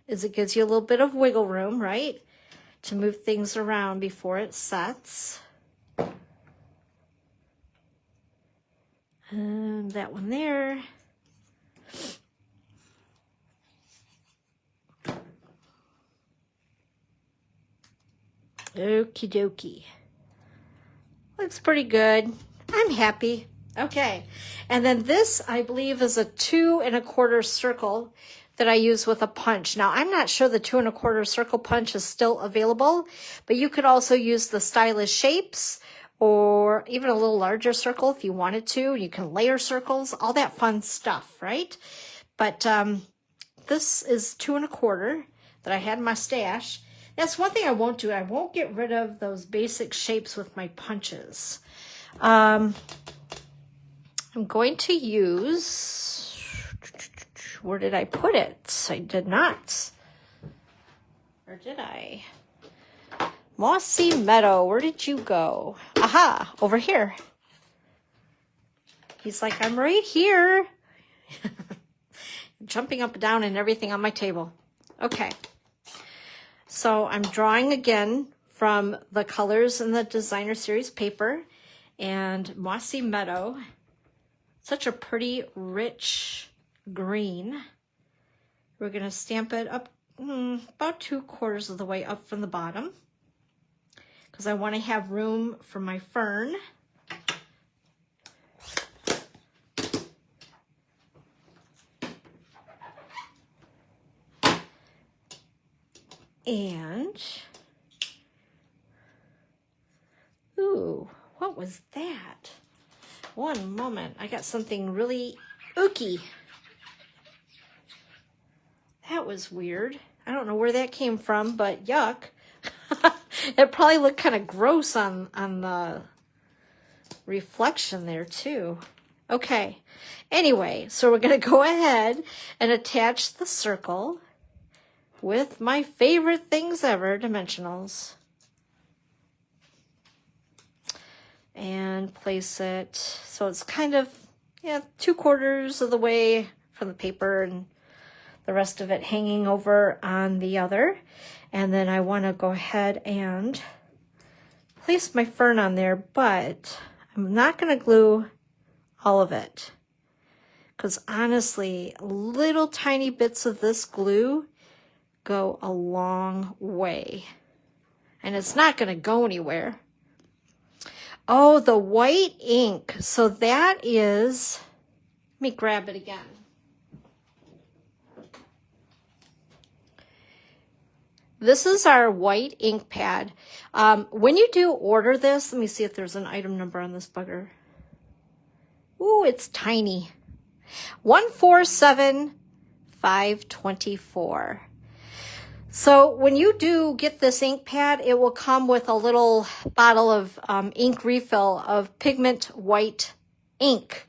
is it gives you a little bit of wiggle room, right, to move things around before it sets. And that one there. Okie dokie. Looks pretty good. I'm happy. Okay. And then this, I believe, is a 2 1/4 circle that I use with a punch. Now, I'm not sure the 2 1/4 circle punch is still available, but you could also use the stylish shapes or even a little larger circle if you wanted to. You can layer circles, all that fun stuff, right? But this is 2 1/4 that I had in my stash. That's one thing I won't do. I won't get rid of those basic shapes with my punches. I'm going to use, where did I put it? I did not. Or did I? Mossy Meadow, where did you go? Aha, over here. He's like, I'm right here. Jumping up and down and everything on my table. Okay. So I'm drawing again from the colors in the Designer Series paper, and Mossy Meadow, such a pretty rich green. We're going to stamp it up about 2/4 of the way up from the bottom, because I want to have room for my fern. And, ooh, what was that? One moment, I got something really ooky. That was weird. I don't know where that came from, but yuck. It probably looked kind of gross on the reflection there too. Okay, anyway, so we're gonna go ahead and attach the circle with my favorite things ever, dimensionals. And place it so it's kind of, 2/4 of the way from the paper and the rest of it hanging over on the other. And then I want to go ahead and place my fern on there, but I'm not going to glue all of it, because honestly, little tiny bits of this glue go a long way, and it's not going to go anywhere. Oh, the white ink. So that is, let me grab it again. This is our white ink pad. When you do order this, let me see if there's an item number on this bugger. Ooh, it's tiny. 147524. So when you do get this ink pad, it will come with a little bottle of ink refill of pigment white ink.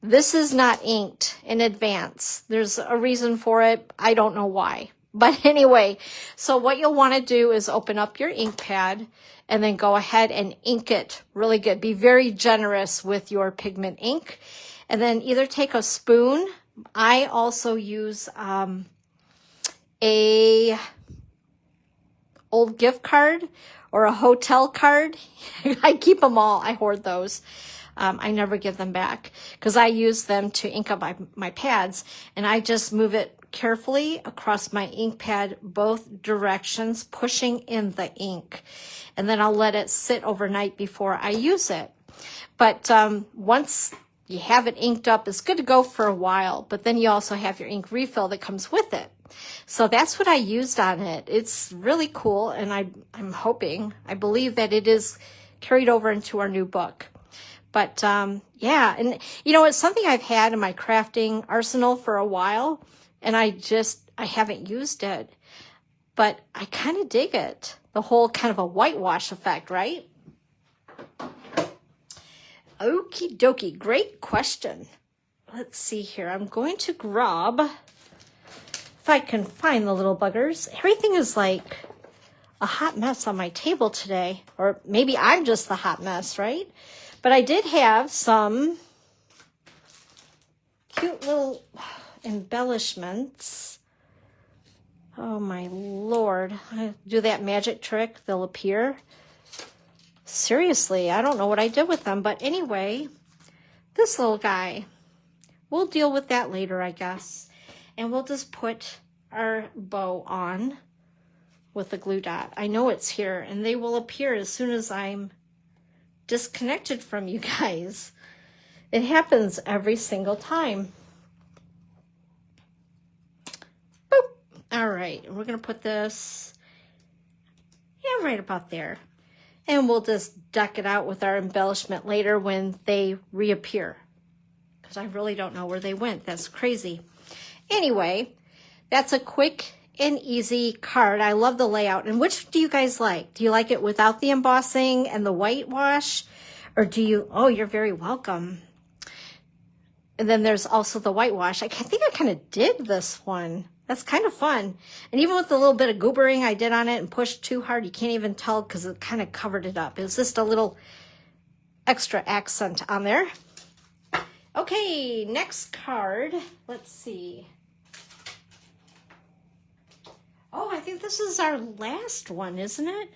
This is not inked in advance. There's a reason for it. I don't know why. But anyway, so what you'll want to do is open up your ink pad and then go ahead and ink it really good. Be very generous with your pigment ink. And then either take a spoon. I also use a old gift card or a hotel card. I keep them all. I hoard those. I never give them back because I use them to ink up my pads, and I just move it carefully across my ink pad both directions, pushing in the ink, and then I'll let it sit overnight before I use it. But once you have it inked up, it's good to go for a while, but then you also have your ink refill that comes with it. So that's what I used on it. It's really cool, and I'm hoping, I believe that it is carried over into our new book. But yeah, and it's something I've had in my crafting arsenal for a while, and I haven't used it, but I kind of dig it. The whole kind of a whitewash effect, right? Okie dokie, great question. Let's see here. I'm going to grab, if I can find the little buggers. Everything is like a hot mess on my table today, or maybe I'm just the hot mess, right? But I did have some cute little embellishments. Oh my Lord. I do that magic trick, they'll appear. Seriously, I don't know what I did with them. But anyway, this little guy, we'll deal with that later, I guess. And we'll just put our bow on with the glue dot. I know it's here, and they will appear as soon as I'm disconnected from you guys. It happens every single time. Boop. All right, we're gonna put this, right about there. And we'll just deck it out with our embellishment later when they reappear, because I really don't know where they went. That's crazy. Anyway, that's a quick and easy card. I love the layout. And which do you guys like? Do you like it without the embossing and the whitewash? Or do you, oh, you're very welcome. And then there's also the whitewash. I think I kind of dig this one. That's kind of fun. And even with the little bit of goobering I did on it and pushed too hard, you can't even tell because it kind of covered it up. It was just a little extra accent on there. Okay, next card. Let's see. Oh, I think this is our last one, isn't it?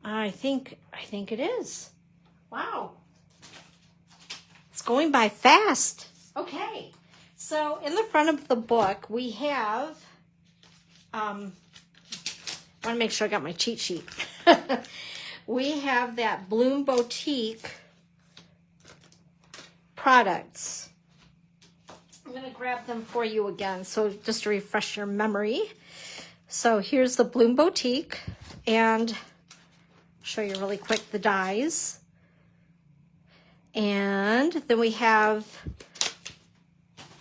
I think it is. Wow. It's going by fast. Okay. So in the front of the book, we have, I want to make sure I got my cheat sheet. We have that Bloom Boutique products. I'm going to grab them for you again, so just to refresh your memory. So here's the Bloom Boutique, and I'll show you really quick the dies. And then we have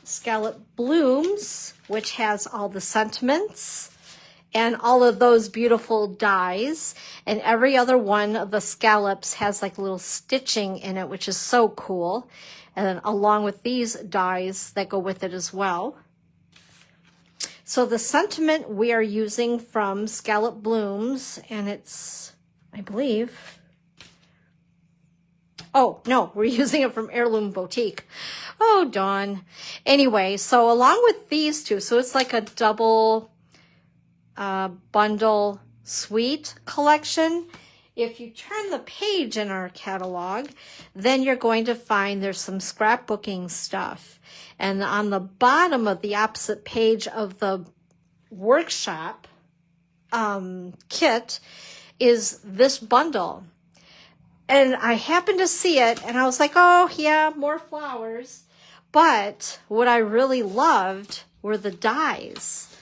Scallop Blooms, which has all the sentiments and all of those beautiful dies. And every other one of the scallops has like little stitching in it, which is so cool. And then along with these dies that go with it as well. So the sentiment we are using from Scallop Blooms, and it's, I believe, oh, no, we're using it from Heirloom Boutique. Oh, Dawn. Anyway, so along with these two, so it's like a double bundle suite collection. If you turn the page in our catalog, then you're going to find there's some scrapbooking stuff. And on the bottom of the opposite page of the workshop kit is this bundle. And I happened to see it, and I was like, oh, yeah, more flowers. But what I really loved were the dies,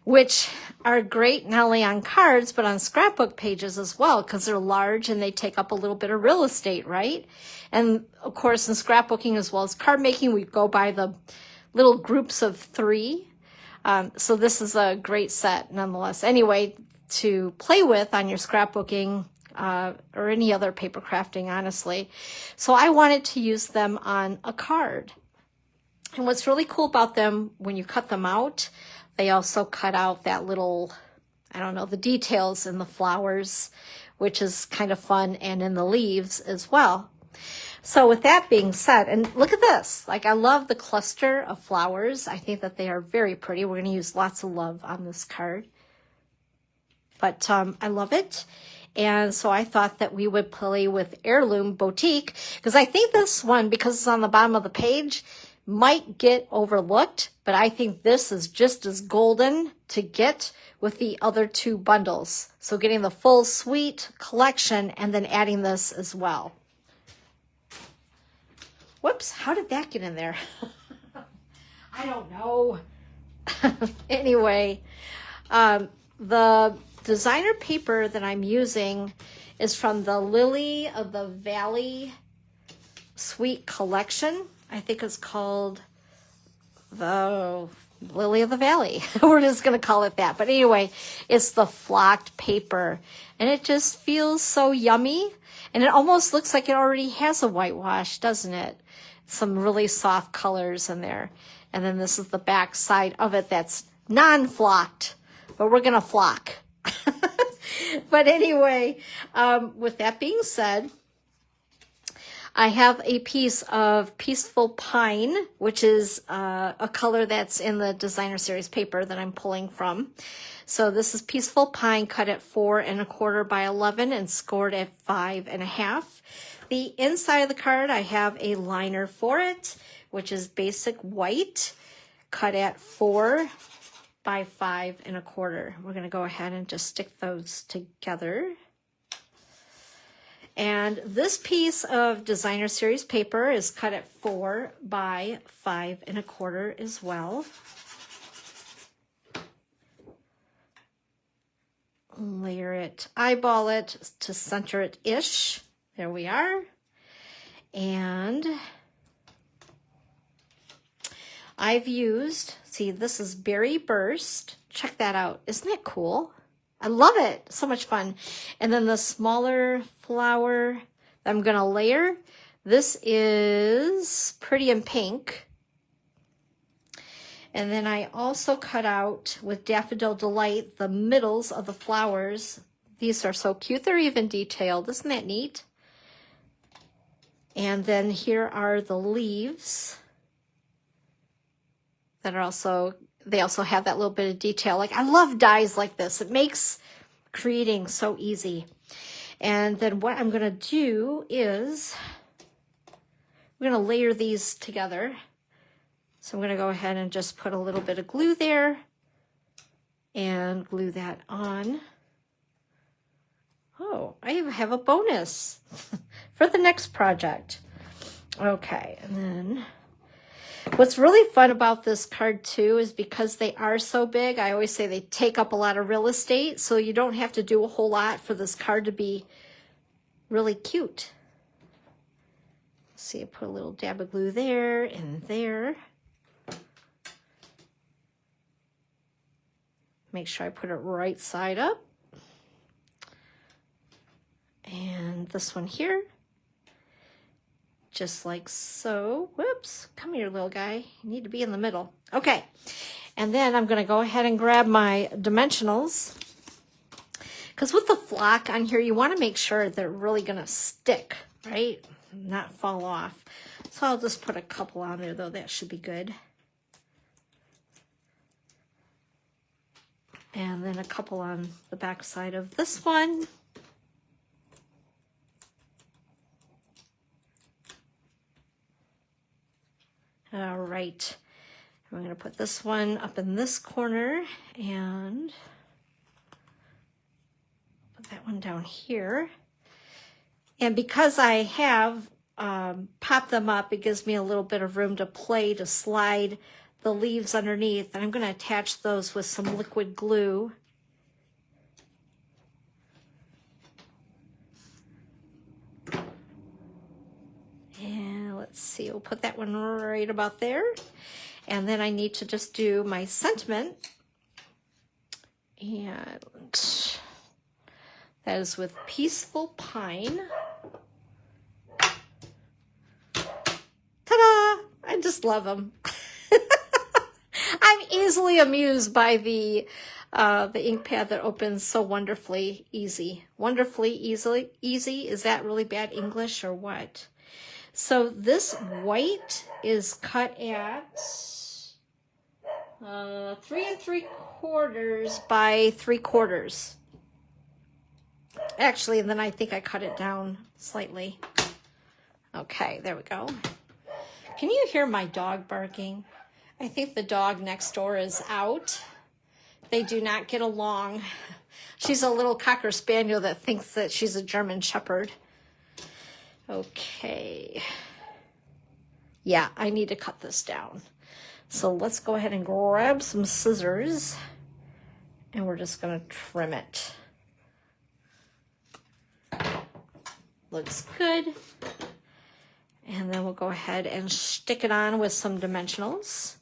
which are great not only on cards, but on scrapbook pages as well, because they're large and they take up a little bit of real estate, right? And, of course, in scrapbooking as well as card making, we go by the little groups of 3. So this is a great set, nonetheless. Anyway, to play with on your scrapbooking or any other paper crafting, honestly. So I wanted to use them on a card. And what's really cool about them, when you cut them out, they also cut out that little, I don't know, the details in the flowers, which is kind of fun, and in the leaves as well. So with that being said, and look at this, like I love the cluster of flowers. I think that they are very pretty. We're going to use lots of love on this card. But I love it. And so I thought that we would play with Heirloom Boutique, because I think this one, because it's on the bottom of the page, might get overlooked, but I think this is just as golden to get with the other 2 bundles. So getting the full suite collection and then adding this as well. Whoops, how did that get in there? I don't know. Anyway, the designer paper that I'm using is from the Lily of the Valley Suite Collection. I think it's called the Lily of the Valley. We're just going to call it that. But anyway, it's the flocked paper. And it just feels so yummy. And it almost looks like it already has a whitewash, doesn't it? Some really soft colors in there. And then this is the back side of it that's non-flocked. But we're going to flock. But anyway, with that being said, I have a piece of Peaceful Pine, which is a color that's in the designer series paper that I'm pulling from. So this is Peaceful Pine, cut at 4 1/4 by 11 and scored at 5 1/2. The inside of the card, I have a liner for it, which is basic white, cut at 4 by 5 1/4. We're going to go ahead and just stick those together. And this piece of designer series paper is cut at 4 by 5 1/4 as well. Layer it, eyeball it to center it-ish. There we are. And I've used See, this is Berry Burst. Check that out. Isn't that cool? I love it. So much fun. And then the smaller flower that I'm going to layer, this is Pretty in Pink. And then I also cut out with Daffodil Delight the middles of the flowers. These are so cute. They're even detailed. Isn't that neat? And then here are the leaves that are also, they also have that little bit of detail. Like, I love dies like this. It makes creating so easy. And then what I'm going to do is I'm going to layer these together. So I'm going to go ahead and just put a little bit of glue there and glue that on. Oh, I have a bonus for the next project. Okay, and then what's really fun about this card too is because they are so big, I always say they take up a lot of real estate, so you don't have to do a whole lot for this card to be really cute. See, I put a little dab of glue there and there. Make sure I put it right side up. And this one here, just like so. Whoops, come here, little guy. You need to be in the middle. Okay, and then I'm going to go ahead and grab my dimensionals. Because with the flock on here, you want to make sure they're really going to stick, right? Not fall off. So I'll just put a couple on there, though. That should be good. And then a couple on the back side of this one. All right, I'm going to put this one up in this corner and put that one down here. And because I have popped them up, it gives me a little bit of room to play, to slide the leaves underneath. And I'm going to attach those with some liquid glue. And let's see, we'll put that one right about there. And then I need to just do my sentiment. And that is with Peaceful Pine. Ta-da! I just love them. I'm easily amused by the ink pad that opens so wonderfully easy. Wonderfully easy. Is that really bad English or what? So this white is cut at 3 3/4 by 3/4. Actually, and then I think I cut it down slightly. Okay, there we go. Can you hear my dog barking? I think the dog next door is out. They do not get along. She's a little Cocker Spaniel that thinks that she's a German Shepherd. Okay. Yeah, I need to cut this down. So let's go ahead and grab some scissors and we're just going to trim it. Looks good. And then we'll go ahead and stick it on with some dimensionals.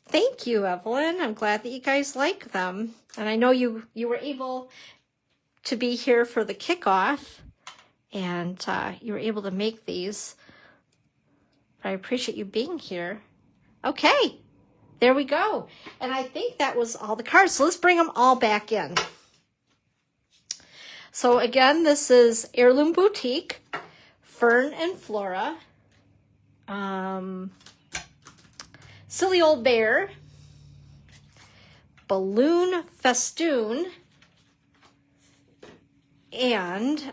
Thank you, Evelyn. I'm glad that you guys like them. And I know you were able to be here for the kickoff and you were able to make these. But I appreciate you being here. Okay, there we go. And I think that was all the cards. So let's bring them all back in. So again, this is Heirloom Boutique, Fern and Flora, Silly Old Bear, Balloon Festoon, and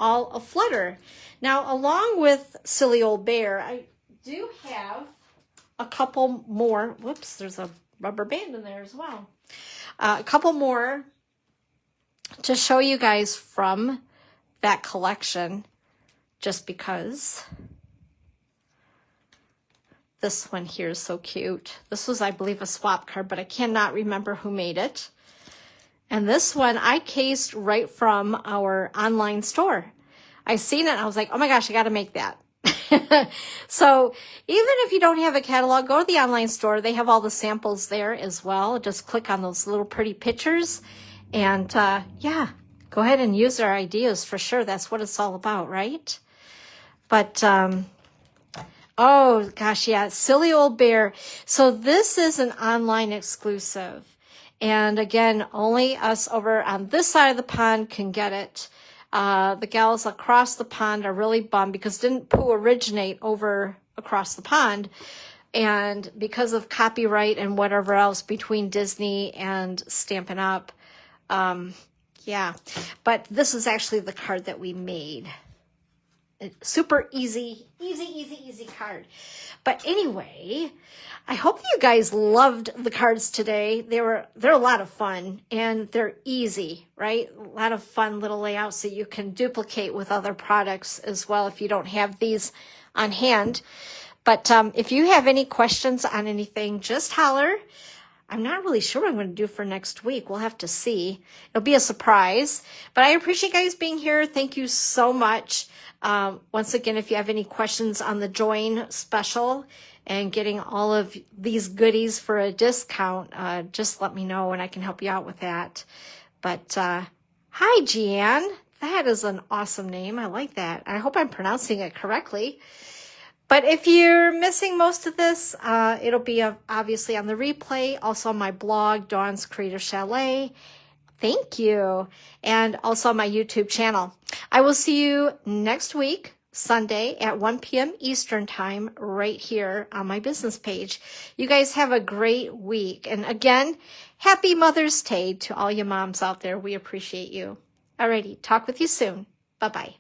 all Aflutter. Now, along with Silly Old Bear, I do have a couple more. Whoops, there's a rubber band in there as well. A couple more to show you guys from that collection, just because this one here is so cute. This was, I believe, a swap card, but I cannot remember who made it. And this one I cased right from our online store. I seen it and I was like, oh my gosh, I got to make that. So even if you don't have a catalog, go to the online store. They have all the samples there as well. Just click on those little pretty pictures and yeah, go ahead and use our ideas for sure. That's what it's all about, right? But oh gosh, yeah, Silly Old Bear. So this is an online exclusive. And again, only us over on this side of the pond can get it. The gals across the pond are really bummed because didn't Pooh originate over across the pond? And because of copyright and whatever else between Disney and Stampin' Up, yeah. But this is actually the card that we made. Super easy card. But anyway, I hope you guys loved the cards today. They're a lot of fun and they're easy, right? A lot of fun little layouts that you can duplicate with other products as well if you don't have these on hand. But if you have any questions on anything, just holler. I'm not really sure what I'm going to do for next week. We'll have to see. It'll be a surprise. But I appreciate you guys being here. Thank you so much. Once again, if you have any questions on the join special and getting all of these goodies for a discount, just let me know and I can help you out with that. But hi, Jeanne. That is an awesome name. I like that. I hope I'm pronouncing it correctly. But if you're missing most of this, it'll be obviously on the replay, also on my blog, Dawn's Creative Chalet. Thank you. And also on my YouTube channel. I will see you next week, Sunday at 1 p.m. Eastern time, right here on my business page. You guys have a great week. And again, happy Mother's Day to all you moms out there. We appreciate you. Alrighty, talk with you soon. Bye-bye.